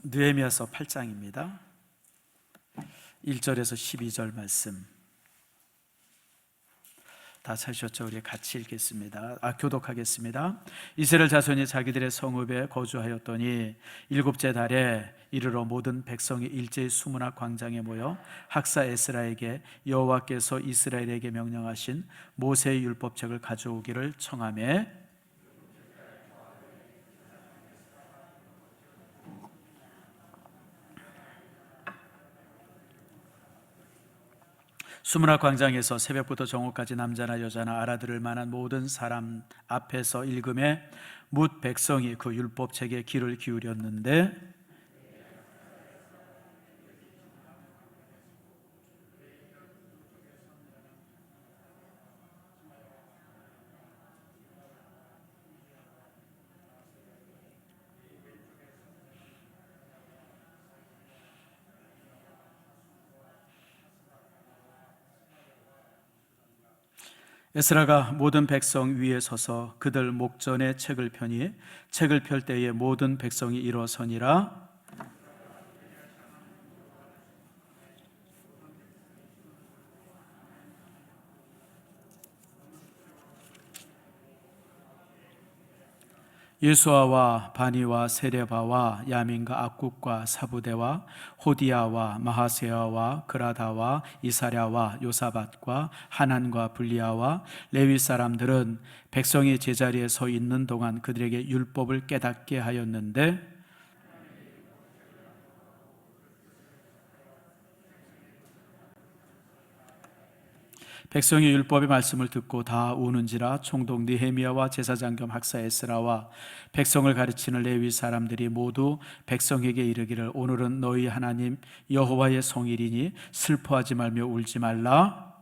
느헤미야서 8장입니다. 1절에서 12절 말씀 다 찾으셨죠? 우리 같이 읽겠습니다. 교독하겠습니다. 이스라엘 자손이 자기들의 성읍에 거주하였더니 일곱째 달에 이르러 모든 백성이 일제히 수문학 광장에 모여 학사 에스라에게 여호와께서 이스라엘에게 명령하신 모세의 율법책을 가져오기를 청하매 수문학 광장에서 새벽부터 정오까지 남자나 여자나 알아들을 만한 모든 사람 앞에서 읽음에 뭇 백성이 그 율법책에 귀를 기울였는데 에스라가 모든 백성 위에 서서 그들 목전에 책을 펴니 책을 펼 때에 모든 백성이 일어서니라. 예수아와 바니와 세레바와 야민과 악국과 사부대와 호디야와 마하세야와 그라다와 이사랴와 요사밧과 하난과 블리아와 레위 사람들은 백성이 제자리에 서 있는 동안 그들에게 율법을 깨닫게 하였는데 백성이 율법의 말씀을 듣고 다 우는지라. 총독 느헤미야와 제사장 겸 학사 에스라와 백성을 가르치는 레위 사람들이 모두 백성에게 이르기를 오늘은 너희 하나님 여호와의 성일이니 슬퍼하지 말며 울지 말라.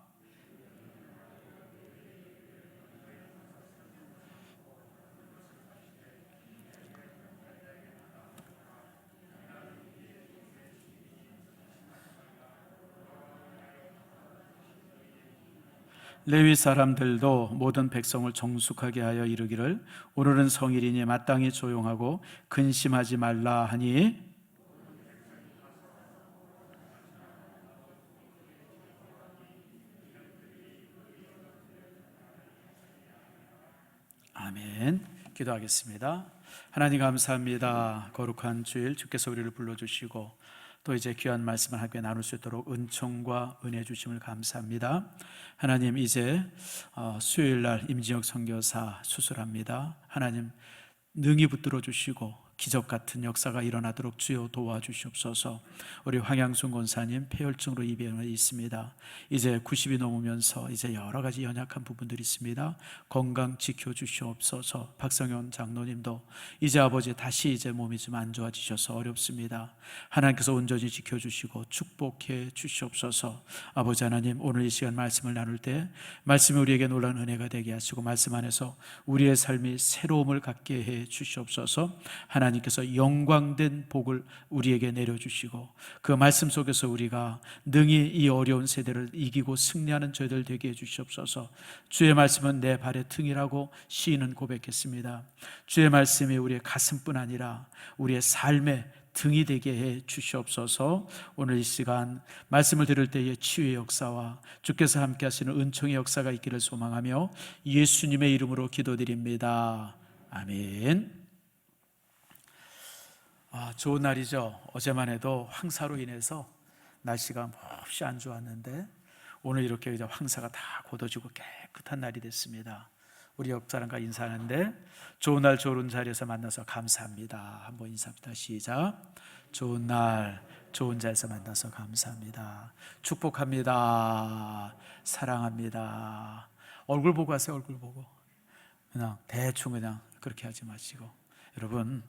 레위 사람들도 모든 백성을 정숙하게 하여 이르기를 오늘은 성일이니 마땅히 조용하고 근심하지 말라 하니 아멘. 기도하겠습니다. 하나님 감사합니다. 거룩한 주일 주께서 우리를 불러주시고 또 이제 귀한 말씀을 함께 나눌 수 있도록 은총과 은혜 주심을 감사합니다. 하나님 이제 수요일날 임지혁 선교사 수술합니다. 하나님 능히 붙들어 주시고 기적 같은 역사가 일어나도록 주여 도와주시옵소서. 우리 황양순 권사님 폐혈증으로 입원해 있습니다. 이제 90이 넘으면서 이제 여러 가지 연약한 부분들이 있습니다. 건강 지켜주시옵소서. 박성현 장로님도 이제 아버지 다시 이제 몸이 좀 안 좋아지셔서 어렵습니다. 하나님께서 온전히 지켜주시고 축복해 주시옵소서. 아버지 하나님 오늘 이 시간 말씀을 나눌 때 말씀이 우리에게 놀라운 은혜가 되게 하시고 말씀 안에서 우리의 삶이 새로움을 갖게 해 주시옵소서. 하나님께서 영광된 복을 우리에게 내려주시고 그 말씀 속에서 우리가 능히 이 어려운 세대를 이기고 승리하는 저희들 되게 해주시옵소서. 주의 말씀은 내 발의 등이라고 시인은 고백했습니다. 주의 말씀이 우리의 가슴뿐 아니라 우리의 삶의 등이 되게 해 주시옵소서. 오늘 이 시간 말씀을 들을 때의 치유의 역사와 주께서 함께 하시는 은총의 역사가 있기를 소망하며 예수님의 이름으로 기도드립니다. 아멘. 좋은 날이죠. 어제만 해도 황사로 인해서 날씨가 몹시 안 좋았는데 오늘 이렇게 이제 황사가 다 걷어지고 깨끗한 날이 됐습니다. 우리 옆 사람과 인사하는데 좋은 날 좋은 자리에서 만나서 감사합니다. 한번 인사합니다. 시작. 좋은 날 좋은 자리에서 만나서 감사합니다. 축복합니다. 사랑합니다. 얼굴 보고 하세요. 얼굴 보고 그냥 대충 그냥 그렇게 하지 마시고 여러분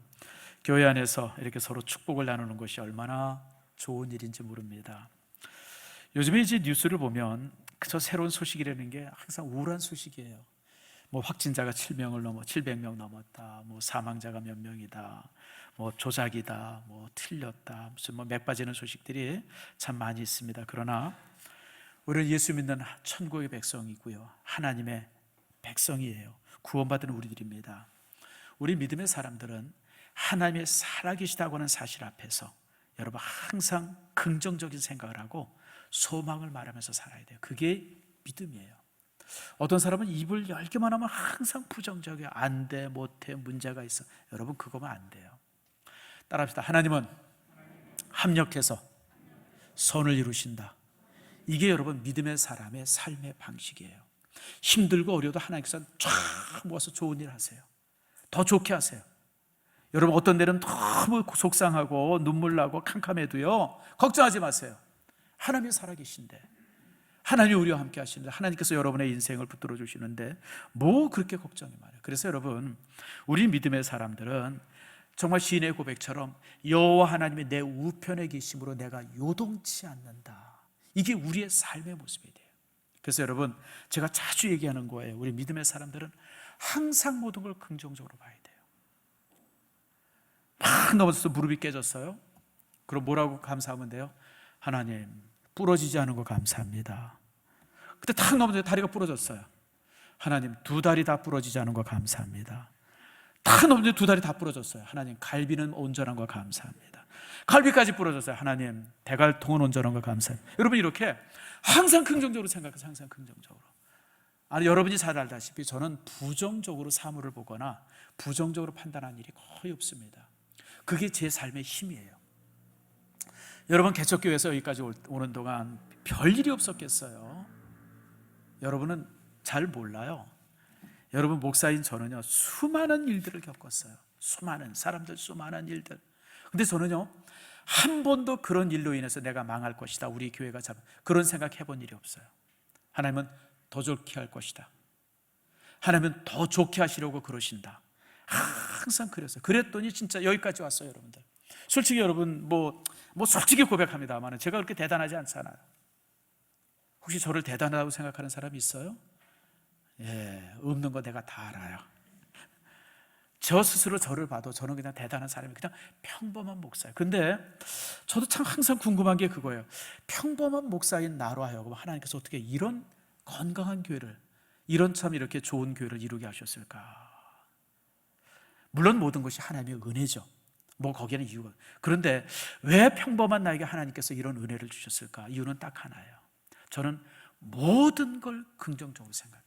교회 안에서 이렇게 서로 축복을 나누는 것이 얼마나 좋은 일인지 모릅니다. 요즘에 이제 뉴스를 보면 그저 새로운 소식이라는 게 항상 우울한 소식이에요. 뭐 확진자가 700명 넘었다. 뭐 사망자가 몇 명이다. 뭐 조작이다. 뭐 틀렸다. 무슨 뭐 맥 빠지는 소식들이 참 많이 있습니다. 그러나 우리는 예수 믿는 천국의 백성이고요. 하나님의 백성이에요. 구원받은 우리들입니다. 우리 믿음의 사람들은 하나님의 살아계시다고 하는 사실 앞에서 여러분 항상 긍정적인 생각을 하고 소망을 말하면서 살아야 돼요. 그게 믿음이에요. 어떤 사람은 입을 열기만 하면 항상 부정적이에요. 안 돼, 못해, 문제가 있어. 여러분 그거면 안 돼요. 따라합시다. 하나님은 합력해서 선을 이루신다. 이게 여러분 믿음의 사람의 삶의 방식이에요. 힘들고 어려도 하나님께서 쫙 모아서 좋은 일 하세요. 더 좋게 하세요. 여러분 어떤 때는 너무 속상하고 눈물 나고 캄캄해도요, 걱정하지 마세요. 하나님이 살아계신데, 하나님이 우리와 함께 하시는데, 하나님께서 여러분의 인생을 붙들어 주시는데 뭐 그렇게 걱정이 많아요. 그래서 여러분, 우리 믿음의 사람들은 정말 시인의 고백처럼 여호와 하나님이 내 우편에 계심으로 내가 요동치 않는다. 이게 우리의 삶의 모습이 돼요. 그래서 여러분, 제가 자주 얘기하는 거예요. 우리 믿음의 사람들은 항상 모든 걸 긍정적으로 봐야 돼요. 막 넘어져서 무릎이 깨졌어요. 그럼 뭐라고 감사하면 돼요? 하나님, 부러지지 않은 거 감사합니다. 그때 탁 넘어져서 다리가 부러졌어요. 하나님, 두 다리 다 부러지지 않은 거 감사합니다. 탁 넘어져서 두 다리 다 부러졌어요. 하나님, 갈비는 온전한 거 감사합니다. 갈비까지 부러졌어요. 하나님, 대갈통은 온전한 거 감사합니다. 여러분 이렇게 항상 긍정적으로 생각해서 항상 긍정적으로. 아니, 여러분이 잘 알다시피 저는 부정적으로 사물을 보거나 부정적으로 판단하는 일이 거의 없습니다. 그게 제 삶의 힘이에요. 여러분 개척교회에서 여기까지 오는 동안 별일이 없었겠어요? 여러분은 잘 몰라요. 여러분 목사인 저는요, 수많은 일들을 겪었어요. 수많은 사람들, 수많은 일들. 근데 저는요, 한 번도 그런 일로 인해서 내가 망할 것이다, 우리 교회가 그런 생각 해본 일이 없어요. 하나님은 더 좋게 할 것이다, 하나님은 더 좋게 하시려고 그러신다. 항상 그랬어요. 그랬더니 진짜 여기까지 왔어요. 여러분들 솔직히 여러분 뭐 솔직히 고백합니다만 제가 그렇게 대단하지 않잖아요. 혹시 저를 대단하다고 생각하는 사람이 있어요? 예, 없는 거 내가 다 알아요. 저 스스로 저를 봐도 저는 그냥 대단한 사람이, 그냥 평범한 목사예요. 근데 저도 참 항상 궁금한 게 그거예요. 평범한 목사인 나로 하여금 하나님께서 어떻게 이런 건강한 교회를, 이런 참 이렇게 좋은 교회를 이루게 하셨을까? 물론 모든 것이 하나님의 은혜죠. 뭐 거기에는 이유가. 그런데 왜 평범한 나에게 하나님께서 이런 은혜를 주셨을까? 이유는 딱 하나예요. 저는 모든 걸 긍정적으로 생각해요.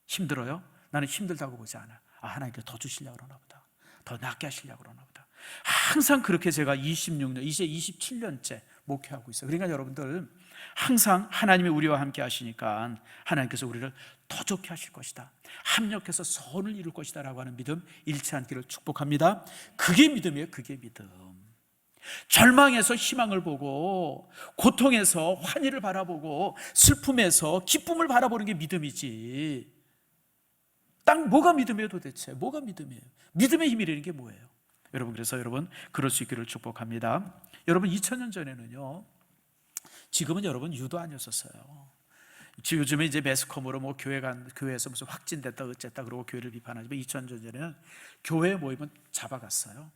힘들어요? 나는 힘들다고 보지 않아. 하나님께서 더 주시려고 그러나 보다, 더 낫게 하시려고 그러나 보다. 항상 그렇게 제가 26년, 이제 27년째 목회하고 있어요. 그러니까 여러분들 항상 하나님이 우리와 함께 하시니까 하나님께서 우리를 더 좋게 하실 것이다, 합력해서 선을 이룰 것이다 라고 하는 믿음 잃지 않기를 축복합니다. 그게 믿음이에요. 그게 믿음. 절망에서 희망을 보고, 고통에서 환희를 바라보고, 슬픔에서 기쁨을 바라보는 게 믿음이지. 딱 뭐가 믿음이에요 도대체? 뭐가 믿음이에요? 믿음의 힘이라는 게 뭐예요? 여러분, 그래서 여러분 그럴 수 있기를 축복합니다. 여러분 2000년 전에는요, 지금은 여러분 유도 아니었었어요. 요즘에 이제 매스컴으로 뭐 교회에서 무슨 확진됐다 어쨌다 그러고 교회를 비판하지만 2000년 전에는 교회 모이면 잡아갔어요.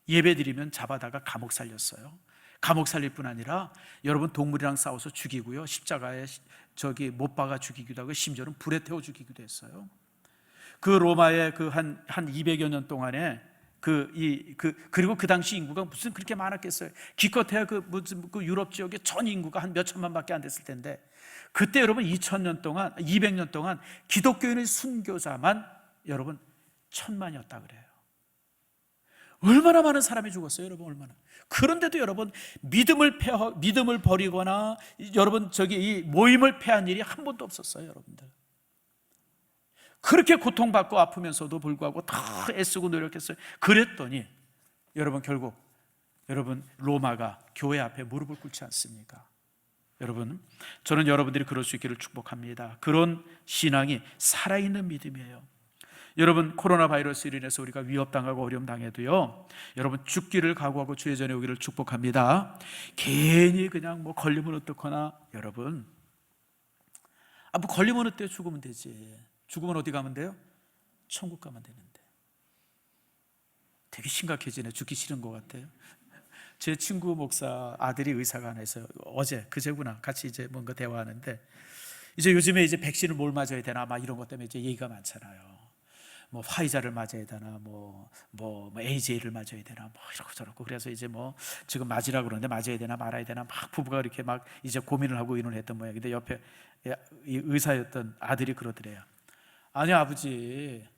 예배 드리면 잡아다가 감옥 살렸어요. 감옥 살릴 뿐 아니라 여러분 동물이랑 싸워서 죽이고요, 십자가에 못 박아 죽이기도 하고, 심지어는 불에 태워 죽이기도 했어요. 그 로마의 그 한 200여 년 동안에 그리고 그 당시 인구가 무슨 그렇게 많았겠어요. 기껏해야 그 유럽 지역의 전 인구가 한 몇 천만밖에 안 됐을 텐데, 그때 여러분 200년 동안 기독교인의 순교자만 여러분 1000만이었다 그래요. 얼마나 많은 사람이 죽었어요, 여러분, 얼마나. 그런데도 여러분 믿음을 버리거나 여러분 이 모임을 폐한 일이 한 번도 없었어요, 여러분들. 그렇게 고통받고 아프면서도 불구하고 다 애쓰고 노력했어요. 그랬더니 여러분 결국 여러분 로마가 교회 앞에 무릎을 꿇지 않습니까? 여러분, 저는 여러분들이 그럴 수 있기를 축복합니다. 그런 신앙이 살아있는 믿음이에요. 여러분, 코로나 바이러스로 인해서 우리가 위협당하고 어려움 당해도요, 여러분 죽기를 각오하고 주의 전에 오기를 축복합니다. 괜히 그냥 뭐 걸리면 어떡하나. 여러분, 뭐 걸리면 어때요? 죽으면 되지. 죽으면 어디 가면 돼요? 천국 가면 되는데. 되게 심각해지네. 죽기 싫은 것 같아요. 제 친구 목사 아들이 의사가 하나 있어요. 그제구나 같이 이제 뭔가 대화하는데, 이제 요즘에 이제 백신을 뭘 맞아야 되나 막 이런 것 때문에 이제 얘기가 많잖아요. 뭐 화이자를 맞아야 되나 뭐 AJ를 맞아야 되나 뭐 이러고 저러고, 그래서 이제 뭐 지금 맞으라고 그러는데 맞아야 되나 말아야 되나 막 부부가 이렇게 막 이제 고민을 하고 의논을 했던 모양인데, 옆에 이 의사였던 아들이 그러더래요. 아니 아버지,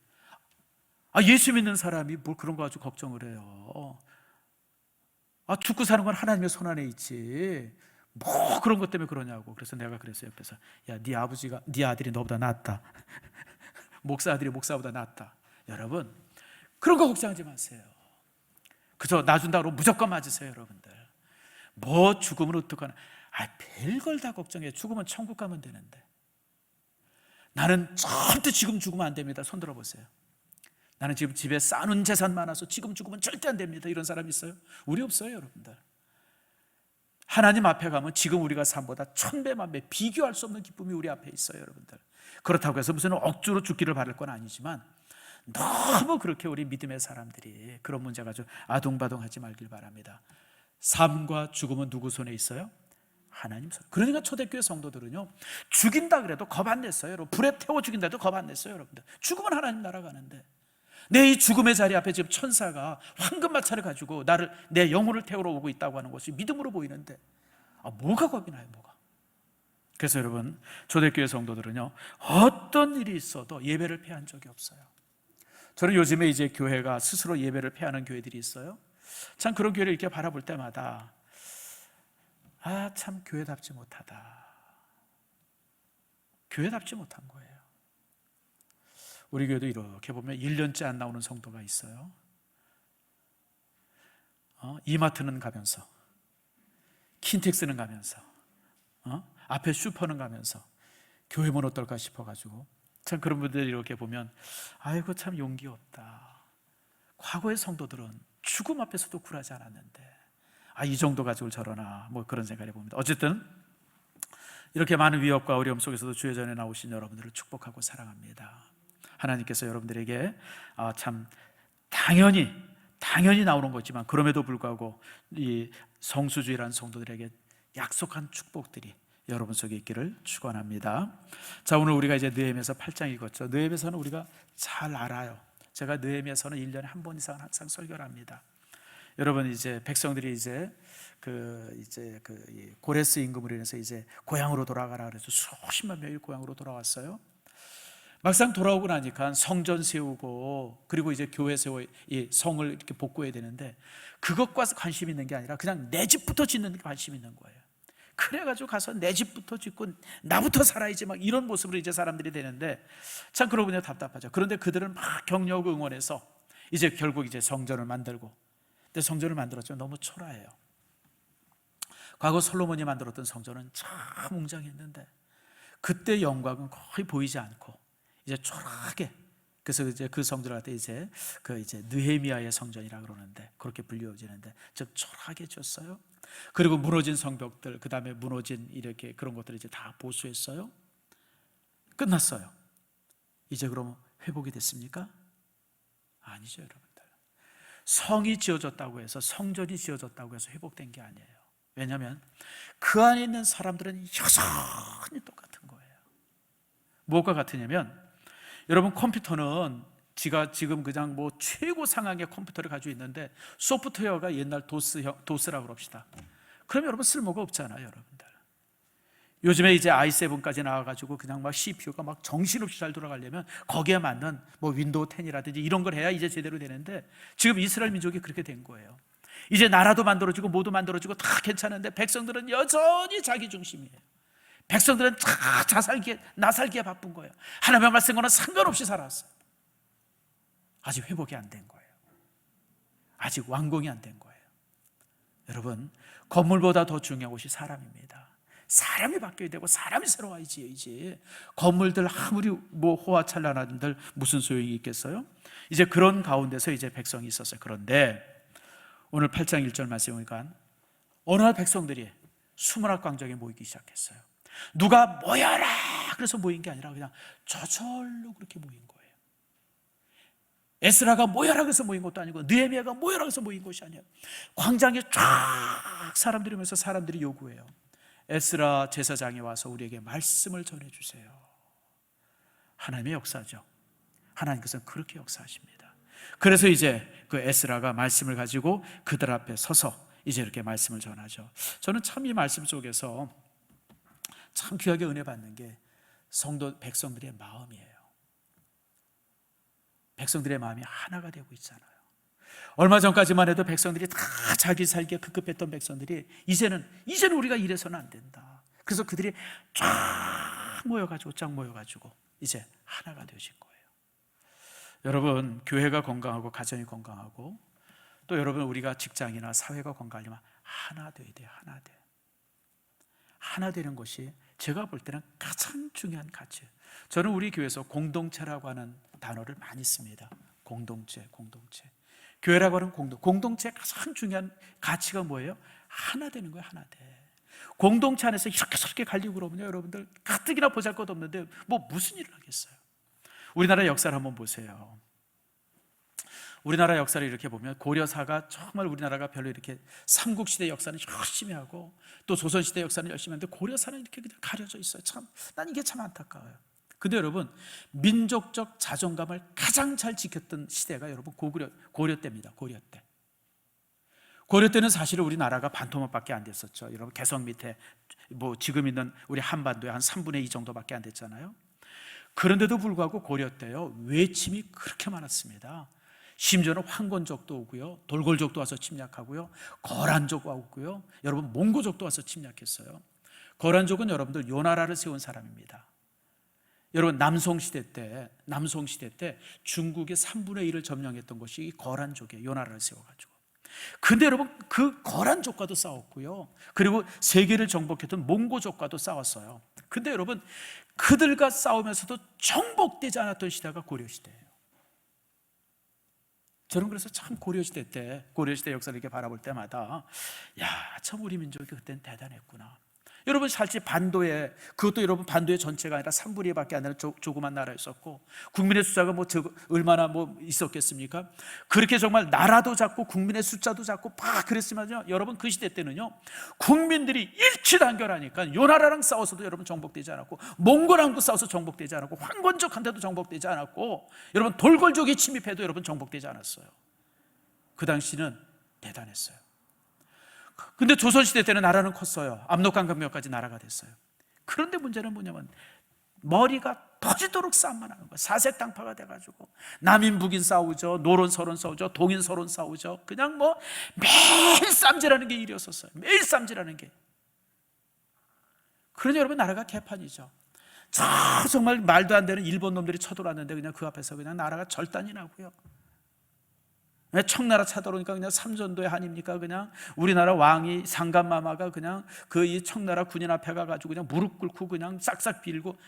예수 믿는 사람이 뭘 그런 거 가지고 걱정을 해요. 죽고 사는 건 하나님의 손안에 있지 뭐 그런 것 때문에 그러냐고. 그래서 내가 그랬어요, 옆에서. 야, 네 아들이 너보다 낫다. 목사 아들이 목사보다 낫다. 여러분, 그런 거 걱정하지 마세요. 그저 나 준다고 무조건 맞으세요, 여러분들. 뭐 죽으면 어떡하나. 별걸 다 걱정해. 죽으면 천국 가면 되는데. 나는 절대 지금 죽으면 안 됩니다. 손 들어보세요. 나는 지금 집에 쌓아놓은 재산 많아서 지금 죽으면 절대 안 됩니다. 이런 사람 있어요? 우리 없어요, 여러분들. 하나님 앞에 가면 지금 우리가 삶보다 1000배 만배 비교할 수 없는 기쁨이 우리 앞에 있어요, 여러분들. 그렇다고 해서 무슨 억지로 죽기를 바랄 건 아니지만, 너무 그렇게 우리 믿음의 사람들이 그런 문제 가지고 아동바동하지 말길 바랍니다. 삶과 죽음은 누구 손에 있어요? 하나님 손. 그러니까 초대교회 성도들은요, 죽인다 그래도 겁 안 냈어요. 여러분, 불에 태워 죽인다 해도 겁 안 냈어요, 여러분들. 죽으면 하나님 나라 가는데, 내 이 죽음의 자리 앞에 지금 천사가 황금마차를 가지고 내 영혼을 태우러 오고 있다고 하는 것이 믿음으로 보이는데, 뭐가 겁이 나요, 뭐가. 그래서 여러분, 초대교회 성도들은요, 어떤 일이 있어도 예배를 패한 적이 없어요. 저는 요즘에 이제 교회가 스스로 예배를 패하는 교회들이 있어요. 참 그런 교회를 이렇게 바라볼 때마다 참 교회답지 못하다. 교회답지 못한 거예요. 우리 교회도 이렇게 보면 1년째 안 나오는 성도가 있어요. 이마트는 가면서, 킨텍스는 가면서, 앞에 슈퍼는 가면서 교회면 어떨까 싶어가지고, 참 그런 분들이 이렇게 보면 아이고 참 용기 없다. 과거의 성도들은 죽음 앞에서도 굴하지 않았는데 이 정도 가지고 저러나, 뭐 그런 생각을 해봅니다. 어쨌든 이렇게 많은 위협과 어려움 속에서도 주의 전에 나오신 여러분들을 축복하고 사랑합니다. 하나님께서 여러분들에게 참 당연히 나오는 거지만, 그럼에도 불구하고 이 성수주의라는 성도들에게 약속한 축복들이 여러분 속에 있기를 축원합니다. 자, 오늘 우리가 이제 느헤미야서 8장 읽었죠. 느헤미야서는 우리가 잘 알아요. 제가 느헤미야서는 1년에 한 번 이상은 항상 설교를 합니다. 여러분, 이제 백성들이 이제 고레스 임금으로 인해서 이제 고향으로 돌아가라 그래서 수십만 명이 고향으로 돌아왔어요. 막상 돌아오고 나니까 성전 세우고, 그리고 이제 교회 세워 이 성을 이렇게 복구해야 되는데, 그것과 관심 있는 게 아니라 그냥 내 집부터 짓는 게 관심 있는 거예요. 그래가지고 가서 내 집부터 짓고 나부터 살아야지, 막 이런 모습으로 이제 사람들이 되는데, 참 그러고 보니 답답하죠. 그런데 그들은 막 격려하고 응원해서 이제 결국 이제 성전을 만들고, 근데 성전을 만들었지만 너무 초라해요. 과거 솔로몬이 만들었던 성전은 참 웅장했는데, 그때 영광은 거의 보이지 않고 이제 초라하게, 그래서 이제 그 성전을 갖다 이제 느헤미야의 성전이라 그러는데, 그렇게 불리워지는데 좀 초라하게 지었어요. 그리고 무너진 성벽들, 그 다음에 무너진 이렇게 그런 것들을 이제 다 보수했어요. 끝났어요. 이제 그럼 회복이 됐습니까? 아니죠, 여러분들. 성이 지어졌다고 해서, 성전이 지어졌다고 해서 회복된 게 아니에요. 왜냐하면 그 안에 있는 사람들은 여전히 똑같은 거예요. 뭐가 같으냐면, 여러분, 컴퓨터는 지금 그냥 뭐 최고 상황의 컴퓨터를 가지고 있는데, 소프트웨어가 옛날 도스라고 그럽시다. 그러면 여러분 쓸모가 없잖아요, 여러분들. 요즘에 이제 i7까지 나와가지고 그냥 막 CPU가 막 정신없이 잘 돌아가려면 거기에 맞는 뭐 윈도우 10이라든지 이런 걸 해야 이제 제대로 되는데, 지금 이스라엘 민족이 그렇게 된 거예요. 이제 나라도 만들어지고 뭐도 만들어지고 다 괜찮은데, 백성들은 여전히 자기 중심이에요. 백성들은 나살기에 바쁜 거예요. 하나님의 말씀과는 상관없이 살았어요. 아직 회복이 안 된 거예요. 아직 완공이 안 된 거예요. 여러분, 건물보다 더 중요한 것이 사람입니다. 사람이 바뀌어야 되고 사람이 새로워야지. 건물들 아무리 뭐 호화찬란한들 무슨 소용이 있겠어요? 이제 그런 가운데서 이제 백성이 있었어요. 그런데 오늘 8장 1절 말씀에 보니까 어느 날 백성들이 수문학 광장에 모이기 시작했어요. 누가 모여라 그래서 모인 게 아니라 그냥 저절로 그렇게 모인 거예요. 에스라가 모여라 그래서 모인 것도 아니고, 느헤미야가 모여라 그래서 모인 것이 아니에요. 광장에 쫙 사람들이 오면서 사람들이 요구해요. 에스라 제사장이 와서 우리에게 말씀을 전해주세요. 하나님의 역사죠. 하나님께서는 그렇게 역사하십니다. 그래서 이제 그 에스라가 말씀을 가지고 그들 앞에 서서 이제 이렇게 말씀을 전하죠. 저는 참 이 말씀 속에서 참 귀하게 은혜 받는 게 성도 백성들의 마음이에요. 백성들의 마음이 하나가 되고 있잖아요. 얼마 전까지만 해도 백성들이 다 자기 살기에 급급했던 백성들이 이제는 우리가 이래서는 안 된다. 그래서 그들이 쫙 모여가지고 이제 하나가 되어진 거예요. 여러분, 교회가 건강하고 가정이 건강하고 또 여러분 우리가 직장이나 사회가 건강하려면 하나 되어야 돼요. 하나 되는 것이 제가 볼 때는 가장 중요한 가치예요. 저는 우리 교회에서 공동체라고 하는 단어를 많이 씁니다. 공동체. 교회라고 하는 공동체의 가장 중요한 가치가 뭐예요? 하나 되는 거예요. 하나 돼. 공동체 안에서 이렇게 저렇게 갈리고 그러면요, 여러분들 가뜩이나 보잘것없는데 뭐 무슨 일을 하겠어요? 우리나라 역사를 한번 보세요. 우리나라 역사를 이렇게 보면 고려사가 정말 우리나라가 별로 이렇게 삼국시대 역사는 열심히 하고 또 조선시대 역사는 열심히 하는데 고려사는 이렇게 그냥 가려져 있어요. 난 이게 참 안타까워요. 근데 여러분, 민족적 자존감을 가장 잘 지켰던 시대가 여러분 고려 때입니다. 고려 때는 사실 우리나라가 반토막밖에 안 됐었죠. 여러분, 개성 밑에 뭐 지금 있는 우리 한반도의 한 3분의 2 정도밖에 안 됐잖아요. 그런데도 불구하고 고려 때요, 외침이 그렇게 많았습니다. 심지어는 황건족도 오고요, 돌골족도 와서 침략하고요, 거란족 오고요, 여러분 몽고족도 와서 침략했어요. 거란족은 여러분들 요나라를 세운 사람입니다. 여러분, 남송시대 때 중국의 3분의 1을 점령했던 것이 이 거란족이에요. 요나라를 세워가지고. 근데 여러분, 그 거란족과도 싸웠고요, 그리고 세계를 정복했던 몽고족과도 싸웠어요. 근데 여러분, 그들과 싸우면서도 정복되지 않았던 시대가 고려시대예요. 저는 그래서 참 고려시대 역사를 이렇게 바라볼 때마다 참 우리 민족이 그때는 대단했구나. 여러분, 사실 그것도 여러분 반도의 전체가 아니라 3분의 2밖에 안 되는 조그만 나라였었고, 국민의 숫자가 얼마나 있었겠습니까? 그렇게 정말 나라도 작고 국민의 숫자도 작고 막 그랬으면요, 여러분 그 시대 때는요, 국민들이 일치단결하니까 요나라랑 싸워서도 여러분 정복되지 않았고, 몽골랑도 싸워서 정복되지 않았고, 황건족한테도 정복되지 않았고, 여러분 돌골족이 침입해도 여러분 정복되지 않았어요. 그 당시는 대단했어요. 근데 조선시대 때는 나라는 컸어요. 압록강경까지 나라가 됐어요. 그런데 문제는 뭐냐면 머리가 터지도록 싸움만 하는 거예요. 사색당파가 돼가지고 남인 북인 싸우죠, 노론 서론 싸우죠, 동인 서론 싸우죠. 그냥 매일 쌈질하는 게 일이었었어요. 매일 쌈질하는 게. 그러니 여러분, 나라가 개판이죠. 정말 말도 안 되는 일본 놈들이 쳐들어왔는데 그냥 그 앞에서 그냥 나라가 절단이 나고요. 청나라 쳐들어오니까 그냥 삼전도의 한입니까? 그냥 우리나라 왕이 상감마마가 그냥 이 청나라 군인 앞에 가가지고 그냥 무릎 꿇고 그냥 싹싹 빌고,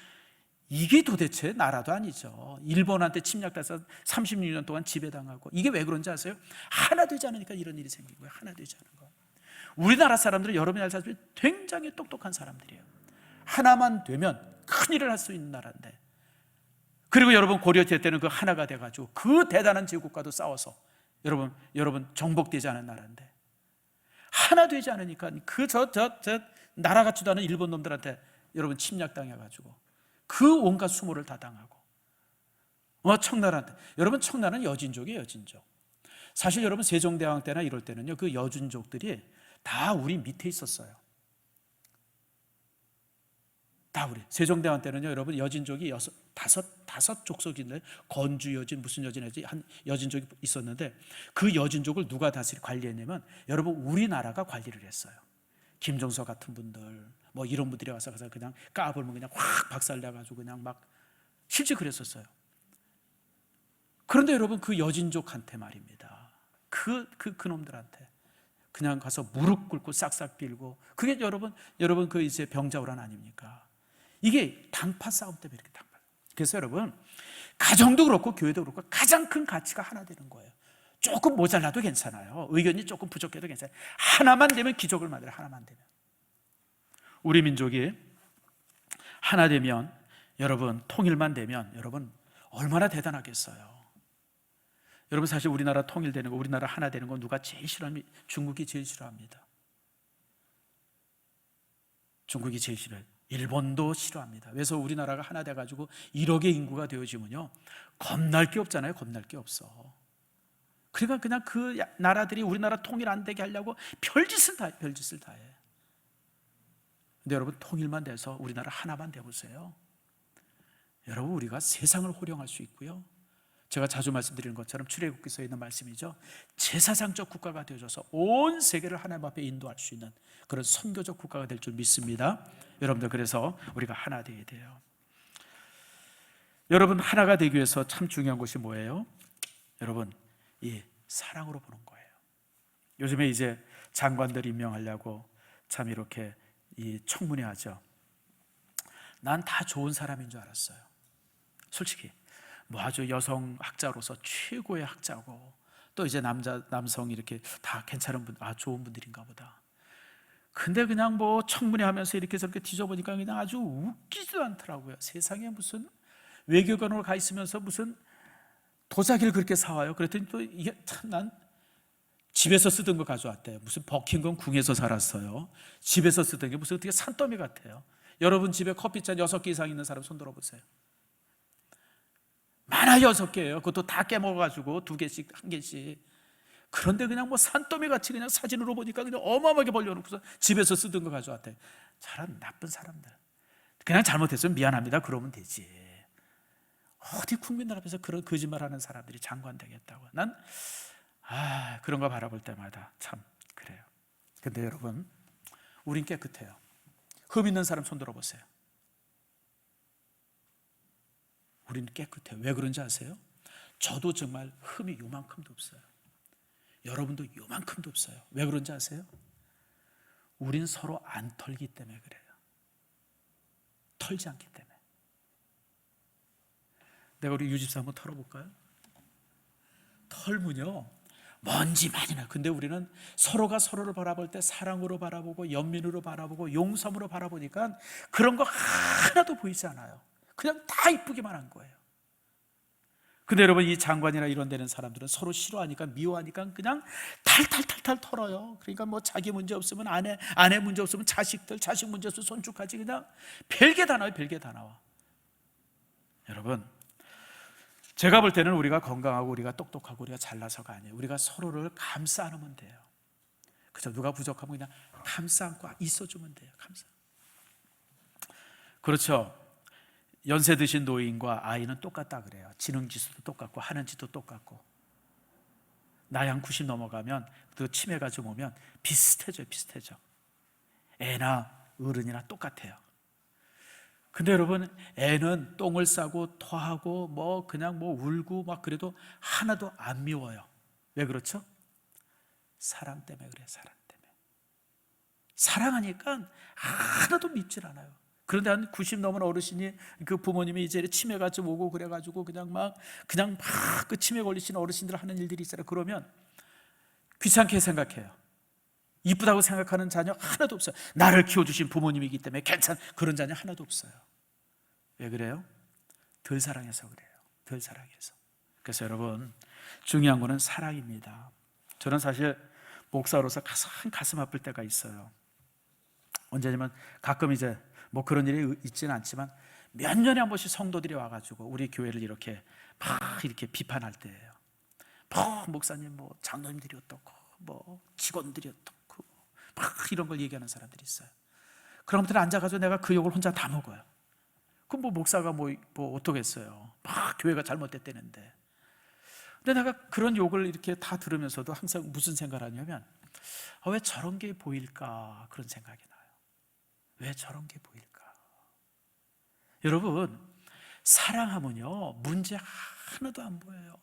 이게 도대체 나라도 아니죠. 일본한테 침략돼서 36년 동안 지배당하고, 이게 왜 그런지 아세요? 하나 되지 않으니까 이런 일이 생긴 거예요. 하나 되지 않은 거. 우리나라 사람들은 여러분이 알 사람들이 굉장히 똑똑한 사람들이에요. 하나만 되면 큰 일을 할 수 있는 나라인데, 그리고 여러분 고려시대 때는 그 하나가 돼가지고 그 대단한 제국과도 싸워서 여러분 정복되지 않은 나라인데, 하나 되지 않으니까 저 나라 같지도 않은 일본 놈들한테 여러분 침략당해가지고 그 온갖 수모를 다 당하고, 청나라한테. 여러분, 청나라는 여진족이에요. 여진족. 사실 여러분 세종대왕 때나 이럴 때는요, 그 여진족들이 다 우리 밑에 있었어요. 다 우리 세종대왕 때는요, 여러분 여진족이 다섯 족속인데, 건주 여진 무슨 여진이지 한 여진족이 있었는데, 그 여진족을 누가 관리했냐면 여러분 우리나라가 관리를 했어요. 김종서 같은 분들 이런 분들이 와서 그냥 까불면 그냥 확 박살내가지고 그냥 막 실제 그랬었어요. 그런데 여러분 그 여진족한테 말입니다, 그 놈들한테 그냥 가서 무릎 꿇고 싹싹 빌고, 그게 여러분 그 이제 병자호란 아닙니까? 이게 당파 싸움 때문에 이렇게 당파. 그래서 여러분, 가정도 그렇고 교회도 그렇고 가장 큰 가치가 하나 되는 거예요. 조금 모자라도 괜찮아요. 의견이 조금 부족해도 괜찮아요. 하나만 되면 기적을 만들어요. 하나만 되면. 우리 민족이 하나 되면, 여러분 통일만 되면 여러분 얼마나 대단하겠어요. 여러분, 사실 우리나라 통일되는 거, 우리나라 하나 되는 거 누가 제일 싫어합니까? 중국이 제일 싫어합니다. 중국이 제일 싫어해요. 일본도 싫어합니다. 그래서 우리나라가 하나 돼가지고 1억의 인구가 되어지면요, 겁날 게 없잖아요. 겁날 게 없어. 그러니까 그냥 그 나라들이 우리나라 통일 안 되게 하려고 별짓을 다 해. 별짓을 다 해. 근데 여러분, 통일만 돼서 우리나라 하나만 돼보세요. 여러분, 우리가 세상을 호령할 수 있고요, 제가 자주 말씀드리는 것처럼 출애굽기서에 있는 말씀이죠, 제사장적 국가가 되어져서 온 세계를 하나님 앞에 인도할 수 있는 그런 선교적 국가가 될 줄 믿습니다. 여러분들, 그래서 우리가 하나 되어야 돼요. 여러분, 하나가 되기 위해서 참 중요한 것이 뭐예요? 여러분, 이 사랑으로 보는 거예요. 요즘에 이제 장관들 임명하려고 참 이렇게 이 청문회 하죠. 난 다 좋은 사람인 줄 알았어요. 솔직히 뭐 아주 여성 학자로서 최고의 학자고, 또 이제 남성 이렇게 다 괜찮은 분, 좋은 분들인가 보다. 근데 그냥 뭐 청문회 하면서 이렇게 저렇게 뒤져보니까 그냥 아주 웃기지도 않더라고요. 세상에 무슨 외교관으로 가 있으면서 무슨 도자기를 그렇게 사와요. 그랬더니 또 이게 참, 난 집에서 쓰던 거 가져왔대요. 무슨 버킹엄 궁에서 살았어요. 집에서 쓰던 게 무슨 어떻게 산더미 같아요. 여러분 집에 커피잔 6개 이상 있는 사람 손 들어보세요. 많아 6개예요. 그것도 다 깨먹어가지고 2개씩 1개씩. 그런데 그냥 뭐 산더미 같이 그냥 사진으로 보니까 그냥 어마어마하게 벌려놓고서 집에서 쓰던 거 가져왔대. 저런 나쁜 사람들. 그냥 잘못했으면 미안합니다 그러면 되지. 어디 국민들 앞에서 그런 거짓말하는 사람들이 장관 되겠다고. 난 그런 거 바라볼 때마다 참 그래요. 근데 여러분, 우린 깨끗해요. 흠 있는 사람 손 들어보세요. 우린 깨끗해요. 왜 그런지 아세요? 저도 정말 흠이 요만큼도 없어요. 여러분도 요만큼도 없어요. 왜 그런지 아세요? 우린 서로 안 털기 때문에 그래요. 털지 않기 때문에. 내가 우리 유집사 한번 털어볼까요? 털면요 먼지 많이 나요. 근데 우리는 서로가 서로를 바라볼 때 사랑으로 바라보고 연민으로 바라보고 용서으로 바라보니까 그런 거 하나도 보이지 않아요. 그냥 다 이쁘기만 한 거예요. 근데 여러분, 이 장관이나 이런 데는 사람들은 서로 싫어하니까, 미워하니까 그냥 탈탈탈탈 털어요. 그러니까 뭐 자기 문제 없으면 아내 문제 없으면 자식들, 자식 문제 없으면 손주까지 그냥 별게 다 나와요. 별게 다 나와. 여러분, 제가 볼 때는 우리가 건강하고 우리가 똑똑하고 우리가 잘나서가 아니에요. 우리가 서로를 감싸 안으면 돼요. 그죠? 누가 부족하면 그냥 감싸 안고 있어주면 돼요. 감싸. 그렇죠. 연세 드신 노인과 아이는 똑같다 그래요. 지능지수도 똑같고 하는 짓도 똑같고. 나이 한 90 넘어가면 그 치매가 좀 오면 비슷해져요. 비슷해져. 애나 어른이나 똑같아요. 근데 여러분, 애는 똥을 싸고 토하고 뭐 그냥 뭐 울고 막 그래도 하나도 안 미워요. 왜 그렇죠? 사랑 때문에 그래요. 사랑 때문에. 사랑하니까 하나도 밉질 않아요. 그런데 한 90 넘은 어르신이, 그 부모님이 이제 치매가 좀 오고 그래가지고 그냥 막 그 치매 걸리신 어르신들 하는 일들이 있어요. 그러면 귀찮게 생각해요. 이쁘다고 생각하는 자녀 하나도 없어요. 나를 키워주신 부모님이기 때문에 그런 자녀 하나도 없어요. 왜 그래요? 덜 사랑해서 그래요. 덜 사랑해서. 그래서 여러분, 중요한 거는 사랑입니다. 저는 사실 목사로서 가슴 아플 때가 있어요. 언제냐면 가끔 이제 뭐 그런 일이 있지는 않지만 몇 년에 한 번씩 성도들이 와가지고 우리 교회를 이렇게 막 이렇게 비판할 때예요. 뭐 목사님, 뭐 장로님들이 어떻고, 뭐 직원들이 어떻고, 막 이런 걸 얘기하는 사람들이 있어요. 그런 분들 앉아가지고 내가 그 욕을 혼자 다 먹어요. 그럼 뭐 목사가 뭐 어떻겠어요. 막 교회가 잘못됐다는데. 근데 내가 그런 욕을 이렇게 다 들으면서도 항상 무슨 생각을 하냐면, 왜 저런 게 보일까, 그런 생각이 나요. 왜 저런 게 보일까? 여러분, 사랑하면요 문제 하나도 안 보여요.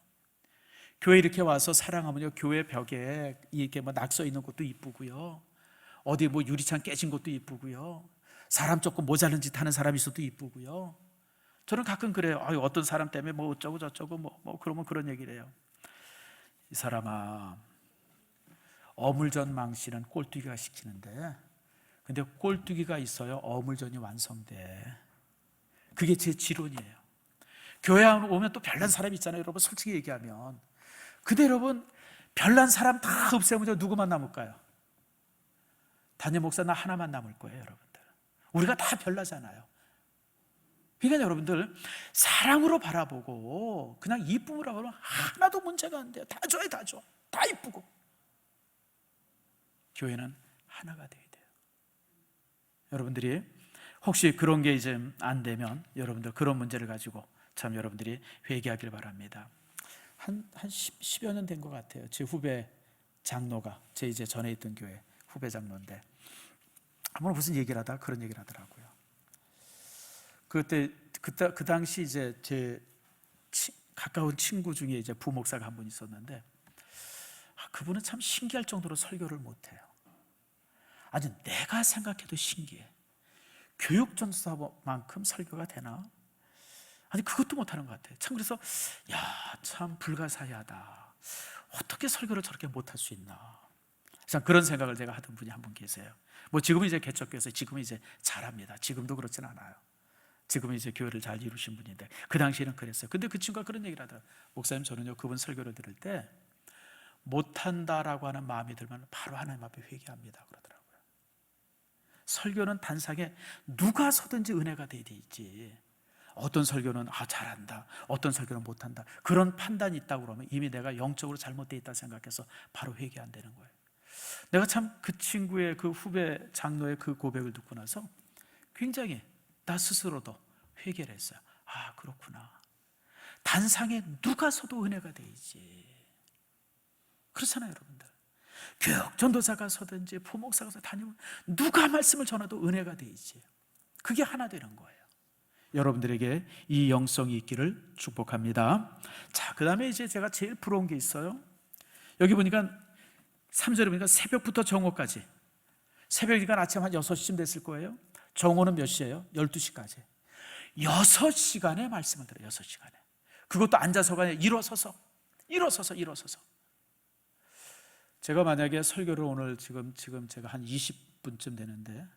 교회 이렇게 와서 사랑하면요, 교회 벽에 이렇게 뭐 낙서 있는 것도 이쁘고요, 어디 뭐 유리창 깨진 것도 이쁘고요, 사람 조금 모자른 짓 하는 사람이 있어도 이쁘고요. 저는 가끔 그래요. 어떤 사람 때문에 뭐 어쩌고 저쩌고 뭐 그러면 그런 얘기를 해요. 이 사람아, 어물전 망신은 꼴뚜기가 시키는데, 근데 꼴뚜기가 있어요 어물전이 완성돼. 그게 제 지론이에요. 교회 오면 또 별난 사람이 있잖아요. 여러분, 솔직히 얘기하면. 근데 여러분, 별난 사람 다 없애면 누구만 남을까요? 담임 목사 나 하나만 남을 거예요. 여러분들, 우리가 다 별나잖아요. 그러니까 여러분들 사랑으로 바라보고 그냥 이쁨으로 하면 하나도 문제가 안 돼요. 다 좋아요, 다 좋아, 다 이쁘고. 교회는 하나가 돼야 돼요. 여러분들이 혹시 그런 게 이제 안 되면 여러분들 그런 문제를 가지고 참 여러분들이 회개하길 바랍니다. 한 10여 년 된 것 같아요. 제 후배 장로가, 제 이제 전에 있던 교회 후배 장로인데 한번 무슨 얘기를 하다가 그런 얘기를 하더라고요. 그 당시 이제 제 가까운 친구 중에 이제 부목사가 한 분 있었는데 그분은 참 신기할 정도로 설교를 못해요. 아주 내가 생각해도 신기해. 교육전도사만큼 설교가 되나? 아니 그것도 못하는 것 같아요. 참 그래서 참 불가사의하다. 어떻게 설교를 저렇게 못할 수 있나? 참 그런 생각을 제가 하던 분이 한 분 계세요. 뭐 지금은 이제 개척교회에서 지금은 이제 잘합니다. 지금도 그렇진 않아요. 지금은 이제 교회를 잘 이루신 분인데 그 당시에는 그랬어요. 근데 그 친구가 그런 얘기를 하더라고요. 목사님, 저는요 그분 설교를 들을 때 못한다라고 하는 마음이 들면 바로 하나님 앞에 회개합니다 그러더라고요. 설교는 단상에 누가 서든지 은혜가 돼야 되지, 어떤 설교는 잘한다, 어떤 설교는 못한다, 그런 판단이 있다고 그러면 이미 내가 영적으로 잘못되어 있다 생각해서 바로 회개 안 되는 거예요. 내가 참 그 친구의 그 후배 장로의 그 고백을 듣고 나서 굉장히 나 스스로도 회개를 했어요. 그렇구나. 단상에 누가 서도 은혜가 되지. 그렇잖아요 여러분들. 교육 전도사가 서든지 부목사가 서든지 다니면 누가 말씀을 전해도 은혜가 되지. 그게 하나 되는 거예요. 여러분들에게 이 영성이 있기를 축복합니다. 자, 그 다음에 이제 제가 제일 부러운 게 있어요. 여기 보니까 3절에 보니까 새벽부터 정오까지, 새벽이니까 아침 한 6시쯤 됐을 거예요. 정오는 몇 시예요? 12시까지 6시간의 말씀을 들어요. 6시간에. 그것도 앉아서가 아니라 일어서서. 제가 만약에 설교를 오늘 지금 제가 한 20분쯤 되는데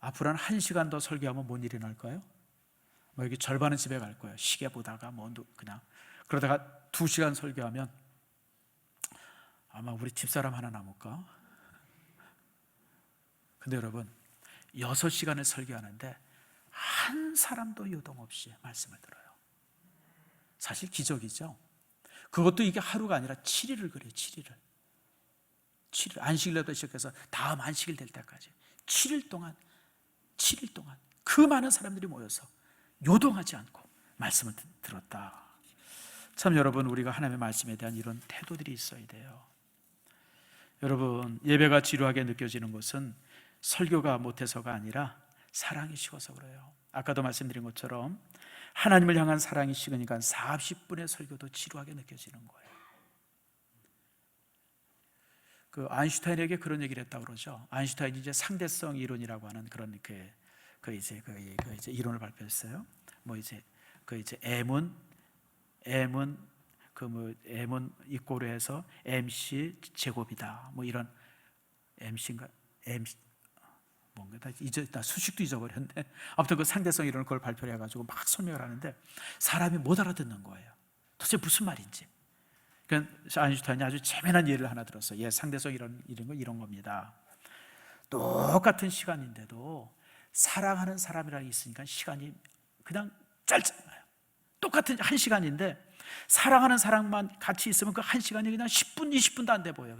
앞으로 한 1시간 더 설교하면 뭔 일이 날까요? 뭐 여기 절반은 집에 갈 거예요. 시계 보다가 뭐 그냥 그러다가 2시간 설교하면 아마 우리 집사람 하나 남을까? 근데 여러분 6시간을 설교하는데 한 사람도 요동 없이 말씀을 들어요. 사실 기적이죠. 그것도 이게 하루가 아니라 7일을 그래요. 7일을 안식일부터 시작해서 다음 안식일 될 때까지 7일 동안 그 많은 사람들이 모여서 요동하지 않고 말씀을 들었다. 참 여러분, 우리가 하나님의 말씀에 대한 이런 태도들이 있어야 돼요. 여러분, 예배가 지루하게 느껴지는 것은 설교가 못해서가 아니라 사랑이 식어서 그래요. 아까도 말씀드린 것처럼 하나님을 향한 사랑이 식으니까 40분의 설교도 지루하게 느껴지는 거예요. 그 아인슈타인에게 그런 얘기를 했다고 그러죠. 아인슈타인이 이제 상대성 이론이라고 하는 그런 그 이제 이론을 발표했어요. 뭐 이제 M은 M은 이꼬르 해서 MC 제곱이다. 뭐 이런 MC인가 뭔가 나 수식도 잊어버렸는데 아무튼 그 상대성 이론을 그걸 발표를 해가지고 막 설명을 하는데 사람이 못 알아듣는 거예요. 도대체 무슨 말인지. 그러니까 아인슈타인이 아주 재미난 예를 하나 들었어요. 상대성 이런 겁니다. 똑같은 시간인데도 사랑하는 사람이랑 있으니까 시간이 그냥 짧잖아요. 똑같은 1시간인데 사랑하는 사람만 같이 있으면 그 1시간이 그냥 10분, 20분도 안 돼 보여요.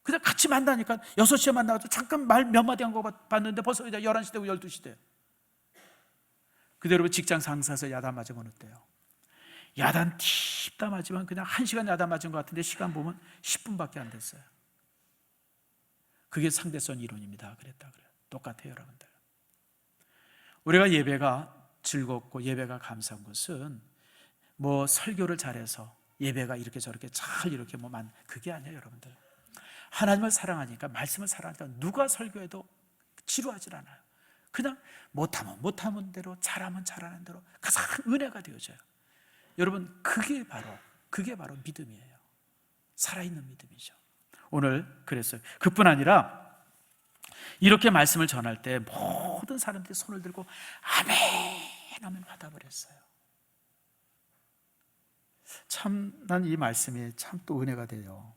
그냥 같이 만나니까 6시에 만나가지고 잠깐 말 몇 마디 한 거 봤는데 벌써 이제 11시 되고 12시 돼요. 근데 여러분, 직장 상사에서 야단 맞으면 어때요? 야단 팁다 맞으면 그냥 1시간 야단 맞은 것 같은데 시간 보면 10분밖에 안 됐어요. 그게 상대성 이론입니다. 그랬다 그래요. 똑같아요 여러분들. 우리가 예배가 즐겁고 예배가 감사한 것은 뭐 설교를 잘해서 예배가 이렇게 저렇게 잘 이렇게 그게 아니에요 여러분들. 하나님을 사랑하니까, 말씀을 사랑하니까 누가 설교해도 지루하지 않아요. 그냥 못하면 대로, 잘하면 잘하는 대로 가장 은혜가 되어져요. 여러분, 그게 바로 믿음이에요. 살아있는 믿음이죠. 오늘 그랬어요. 그뿐 아니라 이렇게 말씀을 전할 때 모든 사람들이 손을 들고 아멘 화답을 했어요. 참 난 이 말씀이 참 또 은혜가 돼요.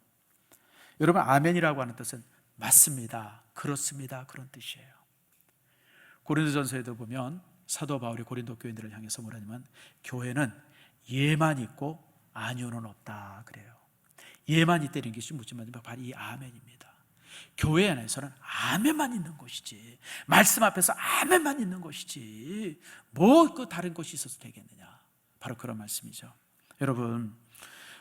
여러분, 아멘이라고 하는 뜻은 맞습니다, 그렇습니다, 그런 뜻이에요. 고린도전서에도 보면 사도 바울이 고린도 교인들을 향해서 뭐라냐면 교회는 예만 있고 아니오는 없다 그래요. 예만 있다는 것이 묻지만 바로 이 아멘입니다. 교회 안에서는 아멘만 있는 것이지, 말씀 앞에서 아멘만 있는 것이지 뭐 그 다른 것이 있어서 되겠느냐, 바로 그런 말씀이죠. 여러분,